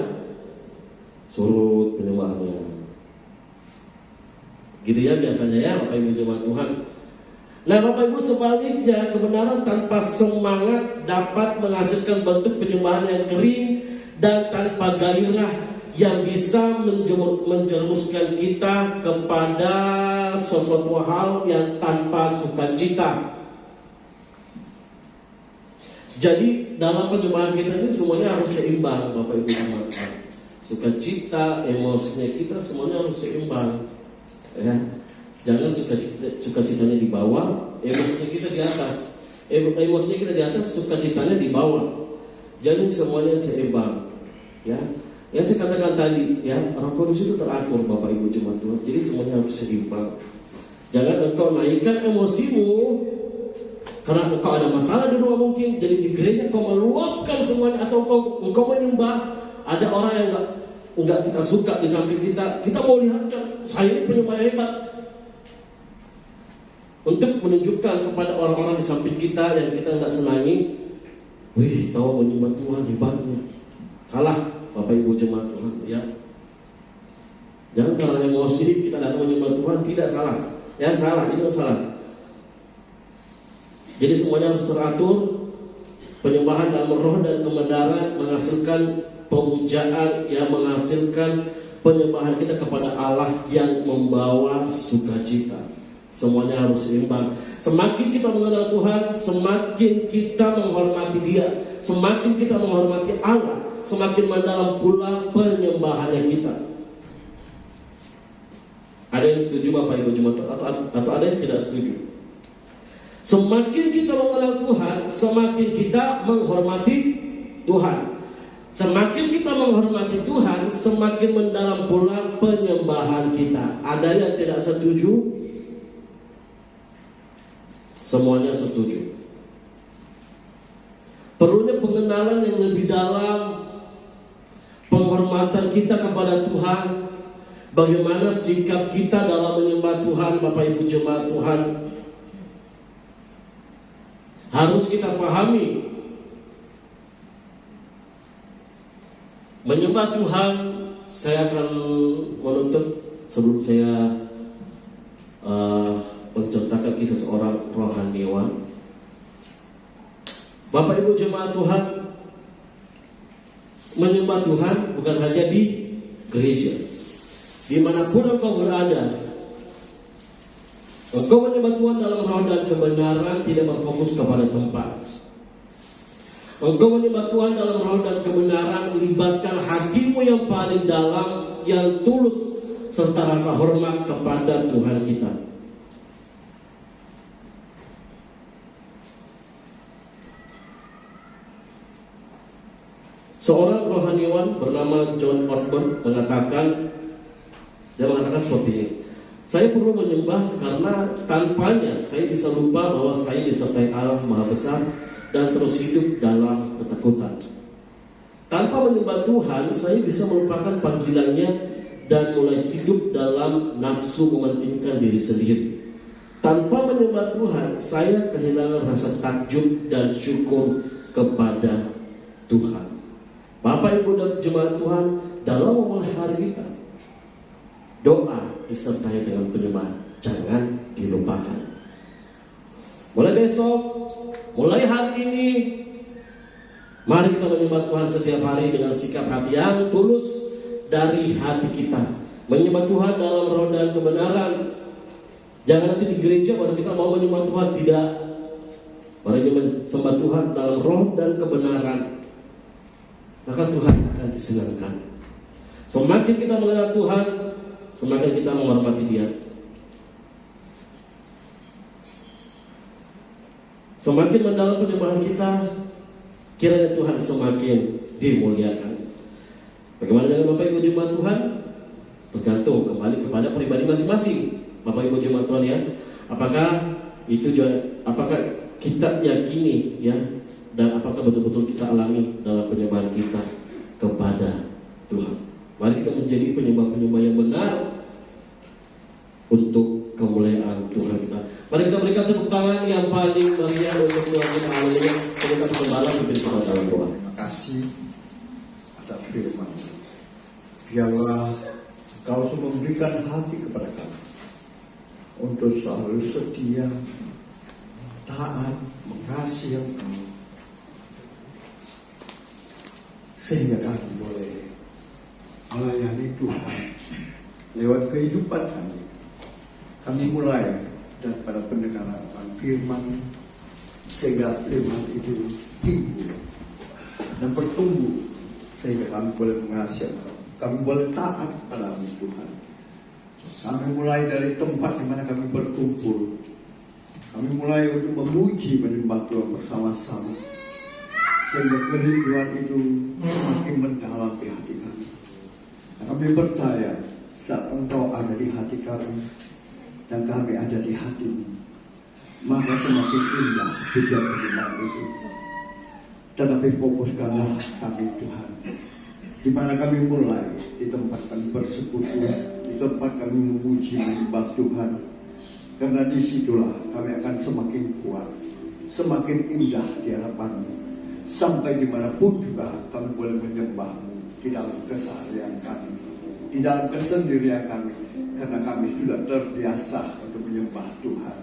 surut penyembahannya. Gitu ya biasanya ya Bapak Ibu jemaat Tuhan. Nah Bapak Ibu, sebaliknya kebenaran tanpa semangat dapat menghasilkan bentuk penyembahan yang kering dan tanpa gairah, yang bisa menjerumuskan kita kepada sesuatu hal yang tanpa sukacita. Jadi dalam penyembahan kita ini semuanya harus seimbang Bapak Ibu jemaat Tuhan. Sukacita, emosinya kita semuanya harus seimbang. Ya, jangan sukacitanya di bawah, emosinya kita di atas. Emosinya kita di atas, sukacitanya di bawah. Jadi semuanya seimbang. Ya, yang saya katakan tadi, ya, Roh Kudus itu teratur Bapak Ibu jemaat Tuhan. Jadi semuanya harus seimbang. Jangan engkau naikkan emosimu karena engkau ada masalah di rumah mungkin. Jadi di gereja engkau meluapkan semuanya, atau engkau menyembah. Ada orang yang enggak kita suka di samping kita. Kita mau lihatkan saya ini penyembah hebat, untuk menunjukkan kepada orang-orang di samping kita yang kita enggak senangi, wih, kau menyembah Tuhan hebatnya. Salah Bapak Ibu jemaat Tuhan, ya. Jangan karena emosi kita datang menyembah Tuhan, tidak salah. Ya salah, itu salah. Jadi semuanya harus teratur. Penyembahan dalam roh dan kebenaran menghasilkan pemujaan, yang menghasilkan penyembahan kita kepada Allah yang membawa sukacita. Semuanya harus seimbang. Semakin kita mengenal Tuhan, semakin kita menghormati Dia. Semakin kita menghormati Allah, semakin mendalam pula penyembahannya kita. Ada yang setuju Bapak Ibu jemaat atau ada yang tidak setuju? Semakin kita mengenal Tuhan, semakin kita menghormati Tuhan. Semakin kita menghormati Tuhan, semakin mendalam pula penyembahan kita. Ada yang tidak setuju? Semuanya setuju. Perlunya pengenalan yang lebih dalam, penghormatan kita kepada Tuhan. Bagaimana sikap kita dalam menyembah Tuhan, Bapak Ibu jemaat Tuhan, harus kita pahami. Menyembah Tuhan, saya akan menutup sebelum saya menceritakan kisah seorang rohaniawan. Bapak Ibu jemaat Tuhan, menyembah Tuhan bukan hanya di gereja. Dimanapun engkau berada, engkau menyembah Tuhan dalam roh dan kebenaran, tidak berfokus kepada tempat. Engkau menyembah Tuhan dalam roh dan kebenaran, libatkan hatimu yang paling dalam, yang tulus, serta rasa hormat kepada Tuhan kita. Seorang rohaniawan bernama John Ortberg mengatakan seperti ini: saya perlu menyembah karena tanpanya saya bisa lupa bahwa saya disertai Allah Maha Besar dan terus hidup dalam ketakutan. Tanpa menyembah Tuhan, saya bisa melupakan panggilannya dan mulai hidup dalam nafsu mementingkan diri sendiri. Tanpa menyembah Tuhan, saya kehilangan rasa takjub dan syukur kepada Tuhan. Bapak Ibu dan jemaat Tuhan, dalam memulai hari kita, doa disertai dengan penyembahan, jangan dilupakan. Mulai besok, mulai hari ini, mari kita menyembah Tuhan setiap hari dengan sikap hati yang tulus dari hati kita. Menyembah Tuhan dalam roh dan kebenaran. Jangan nanti di gereja baru kita mau menyembah Tuhan, tidak. Mari menyembah Tuhan dalam roh dan kebenaran, maka Tuhan akan disenangkan. Semakin kita mengenal Tuhan, semakin kita menghormati Dia. Semakin mendalam penyembahan kita, kiranya Tuhan semakin dimuliakan. Bagaimana dengan Bapak Ibu jemaat Tuhan? Tergantung kembali kepada pribadi masing-masing. Bapak Ibu jemaat Tuhan ya, apakah kita yakini ya dan apakah betul-betul kita alami dalam penyembahan kita kepada Tuhan. Mari kita menjadi penyembah-penyembah yang benar untuk kemuliaan Tuhan kita. Mari kita berikan tepuk tangan yang paling meriah untuk Tuhan kita. Haleluya. Kita kembali pimpin kita dalam doa. Terima kasih atas firman. Biarlah Engkau memberikan hati kepada kami untuk selalu setia, taat, mengasihi Engkau, sehingga kami boleh melayani Tuhan lewat kehidupan kami. Kami mulai daripada pendengaran firman, sehingga firman itu timbul dan bertumbuh, sehingga kami boleh mengasihi Engkau, kami boleh taat pada Tuhan. Kami mulai dari tempat di mana kami berkumpul, kami mulai untuk memuji menyembah Tuhan bersama-sama, sehingga kerinduan itu semakin mendalam di hati kami. Dan kami percaya saat Engkau ada di hati kami dan kami ada di hatimu, maka semakin indah pujian penyembahan itu. Tetapi fokuskanlah kami Tuhan, di mana kami mulai di tempat kami bersekutu, di tempat kami memuji menyembah Tuhan, karena disitulah kami akan semakin kuat, semakin indah di hadapan-Mu, sampai dimanapun juga kami boleh menyembah-Mu di dalam keseharian kami, di dalam kesendirian kami, karena kami sudah terbiasa untuk menyembah Tuhan.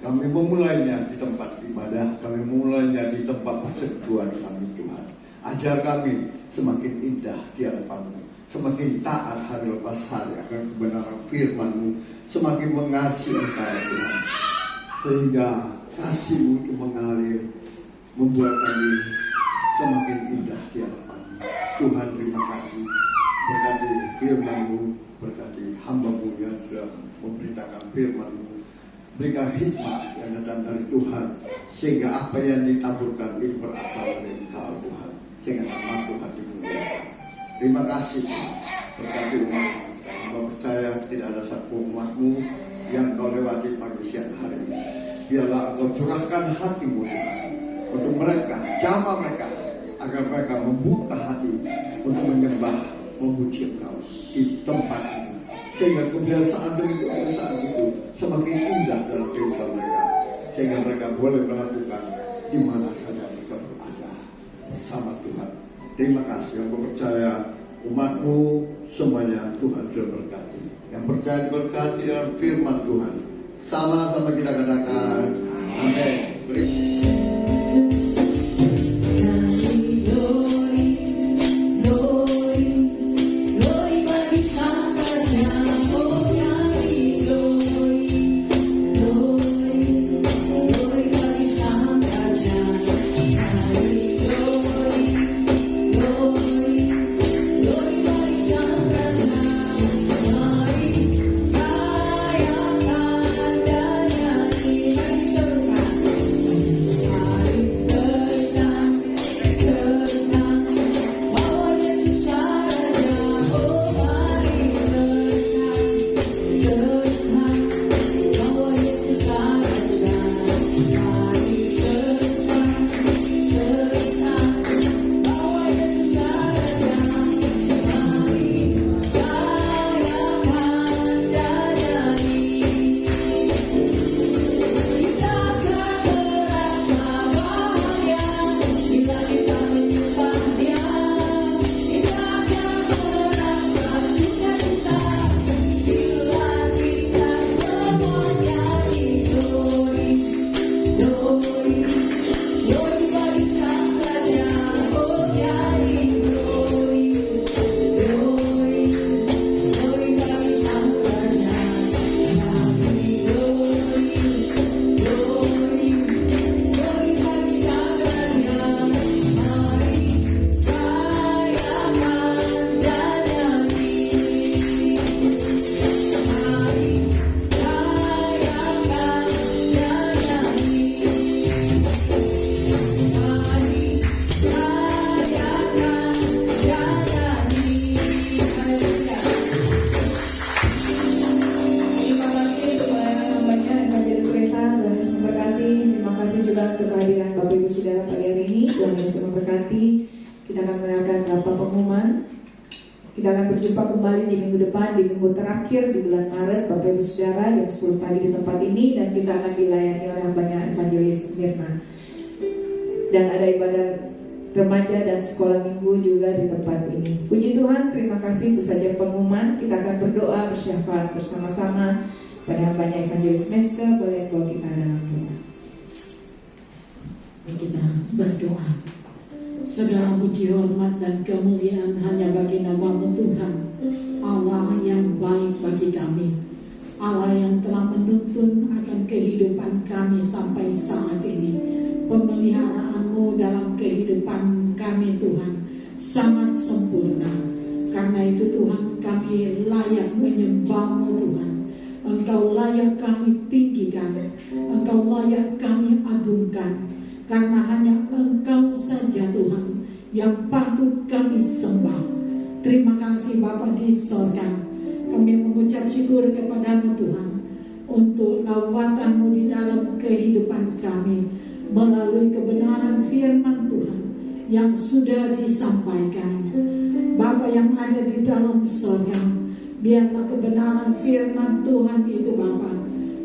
Kami memulainya di tempat ibadah, kami memulainya di tempat persekutuan kami Tuhan. Ajar kami semakin indah di hadapan-Mu, semakin taat hari lepas hari akan kebenaran firman-Mu, semakin mengasihi Engkau Tuhan, sehingga kasih-Mu itu mengalir, membuat kami semakin indah di hadapan-Mu. Tuhan, terima kasih. Berkati firman-Mu, berkati hamba-Mu yang sudah memberitakan firman-Mu. Berikan hikmat yang datang dari Tuhan, sehingga apa yang ditaburkan itu berasal dari Engkau Tuhan, sehingga nama Tuhan dimuliakan. Terima kasih Tuhan. Berkati umat-Mu. Hamba percaya tidak ada satu umat-Mu yang Kau lewati pagi siang hari ini. Biarlah Engkau curahkan hati-Mu Tuhan untuk mereka, jamah mereka, agar mereka membuka hati untuk menyembah, memuji Engkau di tempat ini, sehingga kebiasaan demi kebiasaan itu semakin indah dalam kehidupan mereka, sehingga mereka boleh melakukan di mana saja mereka berada bersama Tuhan. Terima kasih. Yang percaya umat-Mu semuanya Tuhan sudah berkati. Yang percaya berkati dalam firman Tuhan, sama-sama kita katakan amin. berjumpa kembali di minggu depan, di minggu terakhir di bulan Maret, Bapak Ibu Saudara, jam 10 pagi di tempat ini, dan kita akan dilayani oleh hambanya Evangelis Mirna. Dan ada ibadah remaja dan sekolah minggu juga di tempat ini. Puji Tuhan, terima kasih. Itu saja pengumuman. Kita akan berdoa bersyafaat bersama-sama pada hambanya Evangelis Meske. Boleh bawa kita dalam doa. Kita berdoa. Segala puji, hormat dan kemuliaan hanya bagi nama-Mu Tuhan, Allah yang baik bagi kami, Allah yang telah menuntun akan kehidupan kami sampai saat ini. Pemeliharaan-Mu dalam kehidupan kami Tuhan sangat sempurna. Karena itu Tuhan, kami layak menyembah-Mu Tuhan. Engkau layak kami tinggikan, Engkau layak kami agungkan. Karena hanya Engkau saja Tuhan yang patut kami sembah. Terima kasih Bapa di sorga. Kami mengucap syukur kepada-Mu Tuhan untuk lawatan-Mu di dalam kehidupan kami melalui kebenaran firman Tuhan yang sudah disampaikan. Bapa yang ada di dalam sorga, biarlah kebenaran firman Tuhan itu Bapa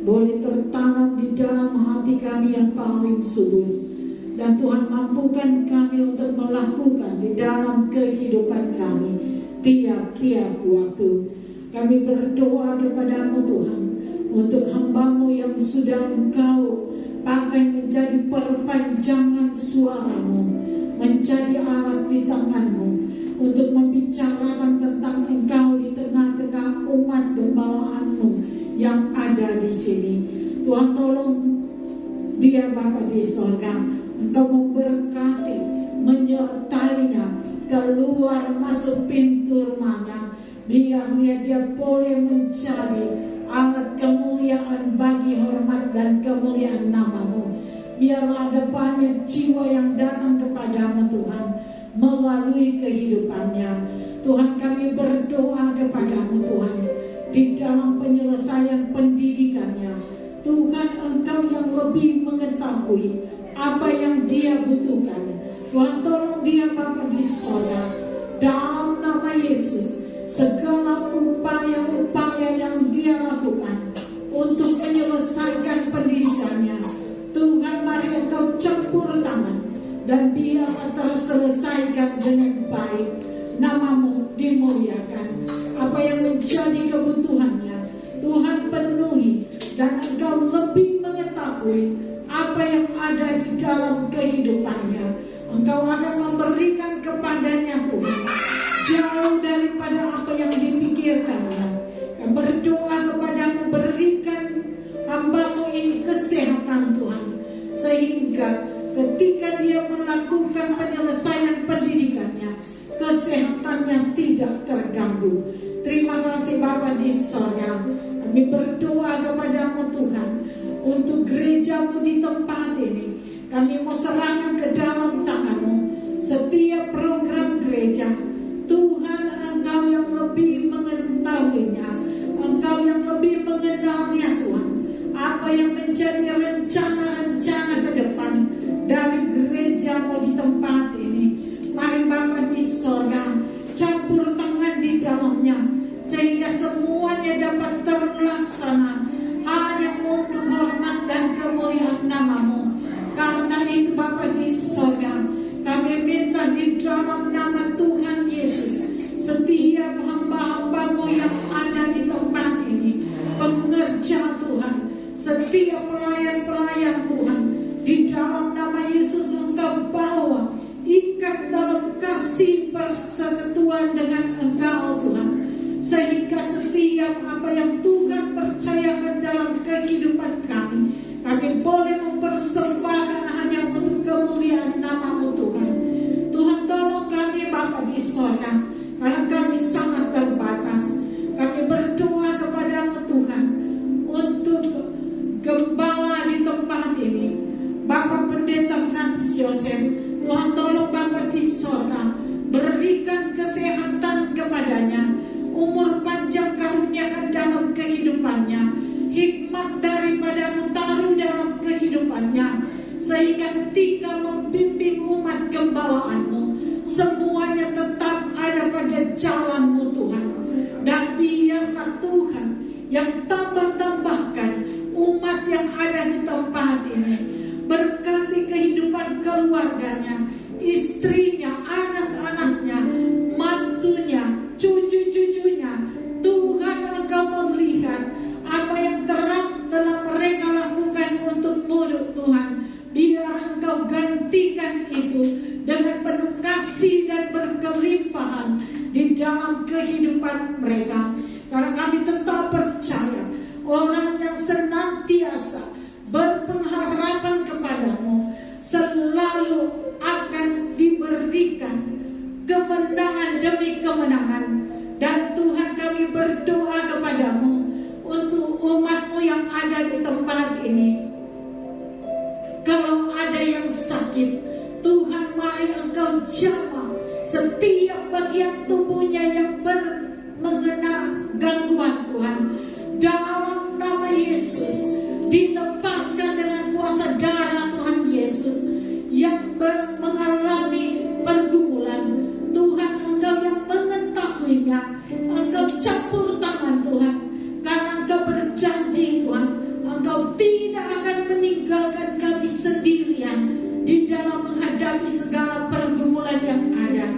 boleh tertanam di dalam hati kami yang paling subur. Dan Tuhan mampukan kami untuk melakukan di dalam kehidupan kami tiap-tiap waktu. Kami berdoa kepada-Mu Tuhan untuk hamba-Mu yang sudah Engkau pakai menjadi perpanjangan suara-Mu, menjadi alat di tangan-Mu untuk membicarakan tentang Engkau di tengah-tengah umat gembalaan-Mu yang ada di sini. Tuhan tolong dia Bapa di sorga, Engkau memberkati, menyertainya keluar masuk pintu rumahnya. Biar dia boleh menjadi alat kemuliaan bagi hormat dan kemuliaan nama-Mu. Biarlah ada banyak jiwa yang datang kepada-Mu Tuhan melalui kehidupannya. Tuhan, kami berdoa kepada-Mu Tuhan di dalam penyelesaian pendidikannya. Tuhan, Engkau yang lebih mengetahui apa yang dia butuhkan. Tuhan, tolong dia Bapa di sorga, dalam nama Yesus, segala upaya-upaya yang dia lakukan untuk menyelesaikan pendidikannya, Tuhan, mari Engkau campur tangan dan biarlah terselesaikan dengan baik. Nama-Mu dimuliakan. Apa yang menjadi kebutuhannya Tuhan penuhi, dan Engkau lebih mengetahui apa yang ada di dalam kehidupannya. Engkau akan memberikan kepadanya Tuhan jauh daripada apa yang dipikirkannya. Kami berdoa kepada-Mu, berikan hamba-Mu ini kesehatan Tuhan, sehingga ketika dia melakukan penyelesaian pendidikannya, kesehatannya tidak terganggu. Terima kasih Bapa di sorga. Kami berdoa kepada-Mu Tuhan untuk gereja-Mu di tempat ini. Kami mau serahkan ke dalam tangan-Mu setiap program gereja. Tuhan, Engkau yang lebih mengetahuinya, Engkau yang lebih mengenalnya Tuhan. Apa yang menjadi rencana-rencana ke depan dari gereja-Mu di tempat ini. Mari Bapa di sorga, campur tangan di dalamnya, sehingga semuanya dapat terlaksana hanya untuk hormat dan kemuliaan nama-Mu. Karena itu Bapa di sorga, kami minta di dalam nama Tuhan Yesus, setiap hamba-hamba-Mu yang ada di tempat ini, pengerja Tuhan, setiap pelayan-pelayan Tuhan, di dalam nama Yesus Engkau bawa, ikat dalam kasih persekutuan dengan Engkau Tuhan, sehingga setiap apa yang Tuhan percayakan dalam kehidupan kami boleh mempersembahkan hanya untuk kemuliaan nama-Mu Tuhan. Tuhan, tolong kami Bapa di sorga, karena kami sangat terbatas. Kami berdoa kepada-Mu Tuhan untuk gembala di tempat ini, Bapak Pendeta Franz Joseph. Tuhan, tolong Bapa di sorga, berikan kesehatan kepadanya, umur panjang karuniakan dalam kehidupannya, hikmat daripada-Mu taruh dalam kehidupannya, sehingga ketika membimbing umat gembalaan-Mu, semuanya tetap ada pada jalan-Mu Tuhan. yang tambah-tambahkan umat yang ada di tempat ini. Berkati kehidupan keluarganya, istrinya, anak-anaknya, mantunya, cucu-cucunya. Tuhan, Engkau melihat apa yang terang telah mereka lakukan untuk-Mu, Tuhan. Biar Engkau gantikan itu dengan penuh kasih dan berkelimpahan di dalam kehidupan mereka. Karena kami tetap percaya orang yang senantiasa berpengharapan kepadamu selalu akan diberikan kemenangan demi kemenangan. Dan Tuhan, kami berdoa kepadamu untuk umat-Mu yang ada di tempat ini. Kalau ada yang sakit, Tuhan, mari Engkau jamah setiap bagian tubuhnya yang mengena gangguan, Tuhan. Dalam nama Yesus, dilepaskan dengan kuasa darah Tuhan Yesus yang mengalami pergumulan. Tuhan, Engkau yang mengetahuinya, Engkau campur tangan, Tuhan. Karena Engkau berjanji, Tuhan, Engkau tidak akan meninggalkan kami sendirian di dalam menghadapi segala pergumulan yang ada.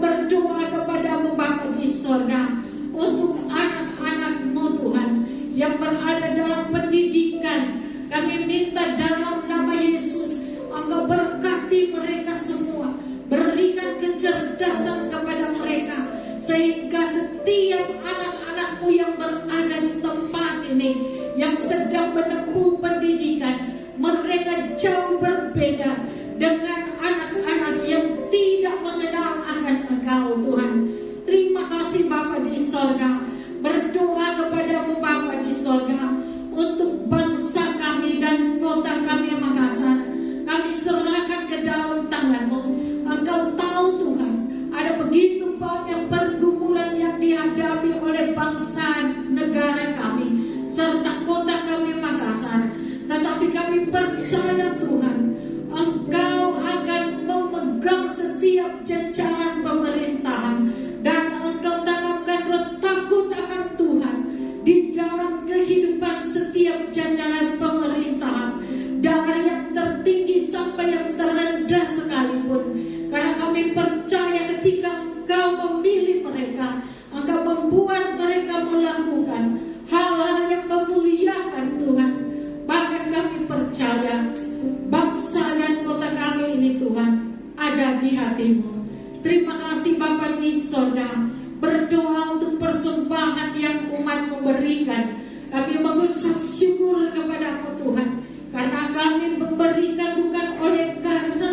Berdoa kepadamu Bapa di sorga untuk anak-anak-Mu, Tuhan, yang berada dalam pendidikan. Kami minta dalam nama Yesus, Engkau berkati mereka semua, berikan kecerdasan kepada mereka, sehingga setiap anak-anak-Mu yang berada di tempat ini, yang sedang menempuh pendidikan, mereka jauh berbeda dengan anak-anak yang tidak mengenal akan Engkau, Tuhan. Terima kasih Bapa di sorga. Berdoa kepadamu Bapa di sorga untuk bangsa kami dan kota kami Makassar. Kami serahkan ke dalam tangan-Mu. Engkau tahu Tuhan, ada begitu banyak pergumulan yang dihadapi oleh bangsa negara kami serta kota kami Makassar. Tetapi kami percaya Tuhan, Engkau akan memegang setiap jajaran pemerintahan, dan Engkau tanamkan roh takut akan Tuhan di dalam kehidupan setiap jajaran pemerintahan, dari yang tertinggi sampai yang terendah sekalipun. Karena kami percaya ketika Engkau memilih mereka, Engkau membuat mereka melakukan hal-hal yang memuliakan Tuhan. Bahkan kami percaya bangsa dan kota kami ini, Tuhan, ada di hati-Mu. Terima kasih Bapa di sorga. Berdoa untuk persembahan yang umat-Mu berikan. Kami mengucap syukur kepada-Mu Tuhan, karena kami memberikan bukan oleh karena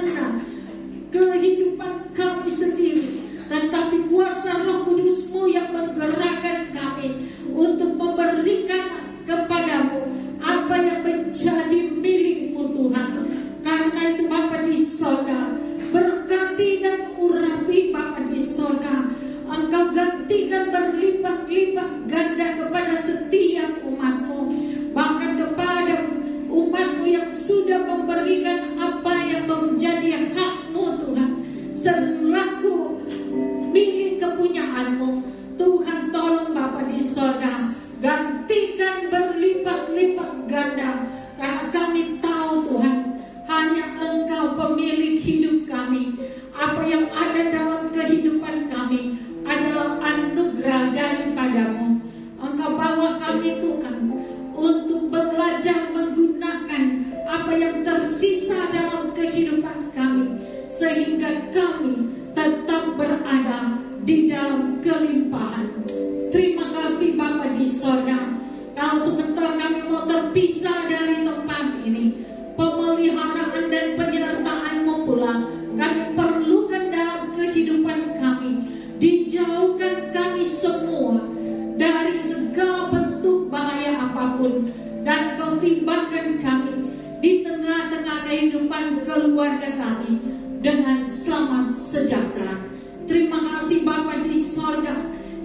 kehidupan kami sendiri, tetapi kuasa Roh Kudus-Mu yang menggerakkan kami untuk memberikan kepadamu apa yang menjadi milik-Mu Tuhan. Karena itu Bapa di sorga, berkati dan urapi Bapa di sorga. Engkau gantikan berlipat-lipat ganda kepada setiap umat-Mu, bahkan kepada umat-Mu yang sudah memberikan apa yang menjadi hak-Mu Tuhan, selaku milik kepunyaan-Mu. Tuhan, tolong Bapa di sorga, gantikan berlipat-lipat ganda. Karena kami tahu Tuhan, hanya Engkau pemilik hidup kami. Apa yang ada dalam kehidupan kami adalah anugerah daripada-Mu. Engkau bawa kami Tuhan untuk belajar menggunakan apa yang tersisa dalam kehidupan kami, sehingga kami tetap berada di dalam kelimpahan. Terima kasih Bapa di sorga. Kalau sebentar kami mau terpisah dari tempat ini, pemeliharaan dan penyertaan-Mu pula kami perlukan dalam kehidupan kami. Dijauhkan kami semua dari segala bentuk bahaya apapun, dan Kau timbangkan kami di tengah-tengah kehidupan keluarga kami dengan selamat sejahtera. Terima kasih Bapa di sorga.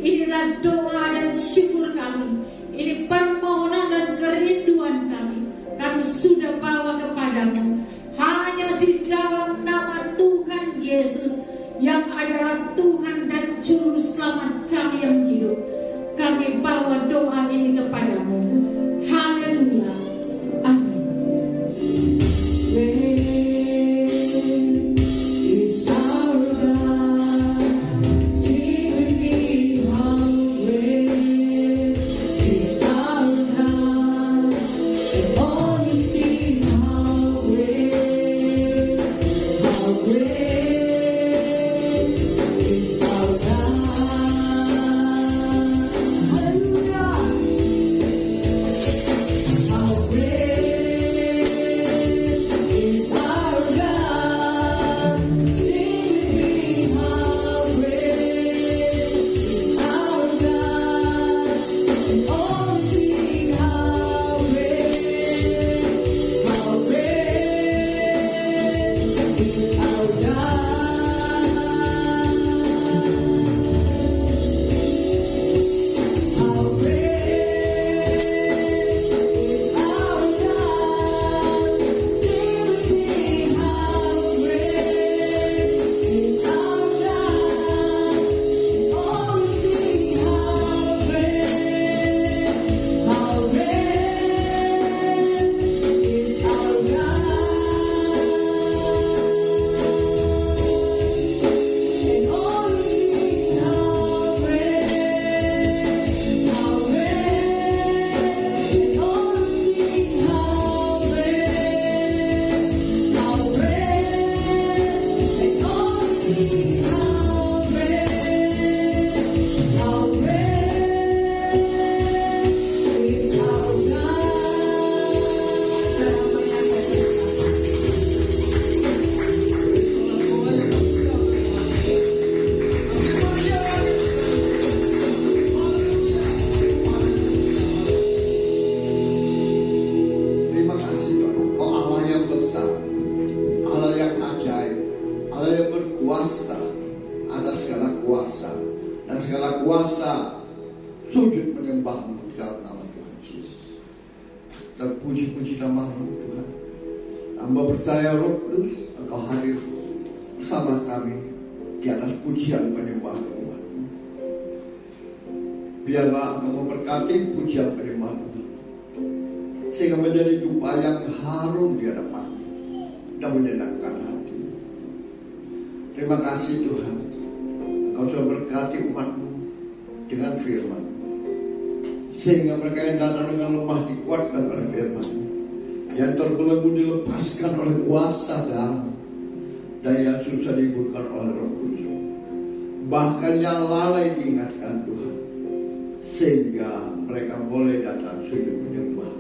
Inilah doa dan syukur kami. Ini permohonan dan kerinduan kami. Kami sudah bawa kepadamu hanya di dalam nama Tuhan Yesus, yang adalah Tuhan dan Juru Selamat kami yang hidup. Kami bawa doa ini kepada dan puji-puji nama-Mu Tuhan. Hamba percaya Roh Kudus Engkau hadir bersama kami di atas pujian penyembahan umat-Mu. Biarlah Engkau memberkati pujian penyembahan umat, sehingga menjadi dupa yang harum di hadapan-Mu dan menyenangkan hati. Terima kasih Tuhan, Engkau sudah berkati umat-Mu dengan firman, sehingga mereka yang datang dengan lemah dikuatkan oleh firman, yang terbelenggu dilepaskan oleh kuasa dan yang susah dihiburkan oleh Roh Kudus. Bahkan yang lalai diingatkan Tuhan, sehingga mereka boleh datang sujud menyembah.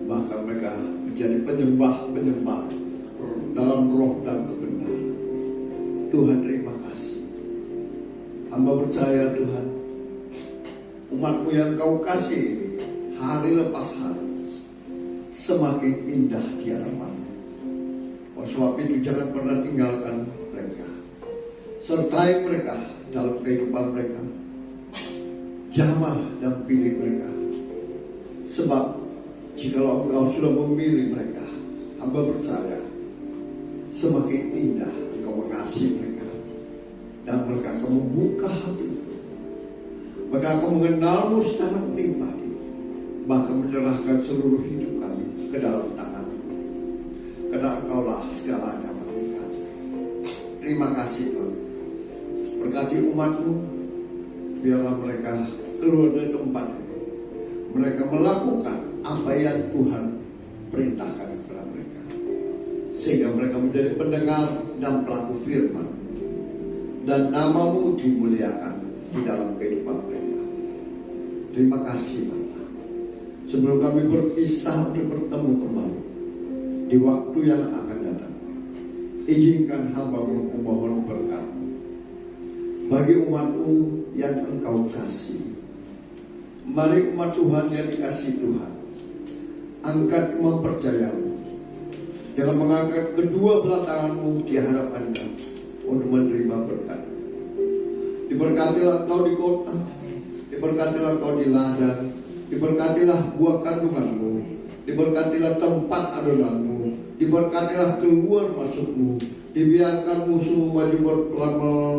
Bahkan mereka menjadi penyembah dalam roh dan kebenaran. Tuhan, terima kasih. Hamba percaya Tuhan, umat-Mu yang Kau kasih hari lepas hari semakin indah di hadapan-Mu. Oleh sebab itu jangan pernah tinggalkan mereka, sertai mereka dalam kehidupan mereka, jamah dan pilih mereka. Sebab jikalau Engkau sudah memilih mereka, hamba percaya semakin indah Engkau mengasihi mereka, dan mereka akan membuka hati, mereka akan mengenal-Mu secara pribadi, bahkan menyerahkan seluruh hidup kami ke dalam tangan-Mu, karena Engkaulah segalanya bagi kami. Terima kasih Tuhan. Berkati umat-Mu, biarlah mereka keluar dari tempat ini, mereka melakukan apa yang Tuhan perintahkan kepada mereka, sehingga mereka menjadi pendengar dan pelaku firman, dan nama-Mu dimuliakan di dalam kehidupan mereka. Terima kasih Bapa. Sebelum kami berpisah untuk bertemu kembali di waktu yang akan datang, izinkan hamba-Mu memohon berkat bagi umat-Mu yang Engkau kasih. Mari umat Tuhan yang dikasih Tuhan, angkat mempercayai-Mu dengan mengangkat kedua belah tangan-Mu di hadapan-Nya untuk menerima berkat. Diberkatilah Engkau di kota, diberkatilah Engkau di ladang, diberkatilah buah kandungan-Mu, diberkatilah tempat adonan-Mu, diberkatilah keluar masuk-Mu, dibiarkan musuh maju berpelan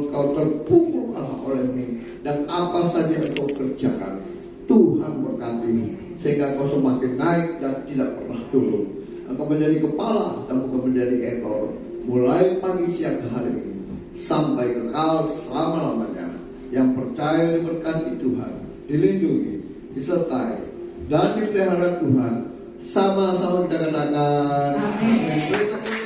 Engkau terpukul kalah oleh-Mu, dan apa saja yang Engkau kerjakan Tuhan berkati, sehingga Engkau semakin naik dan tidak pernah turun. Engkau menjadi kepala dan bukan menjadi ekor, mulai pagi siang hari ini sampai kekal selama-lamanya. Yang percaya diberkati Tuhan, dilindungi, disertai, dan dipelihara Tuhan. Sama-sama kita katakan amin.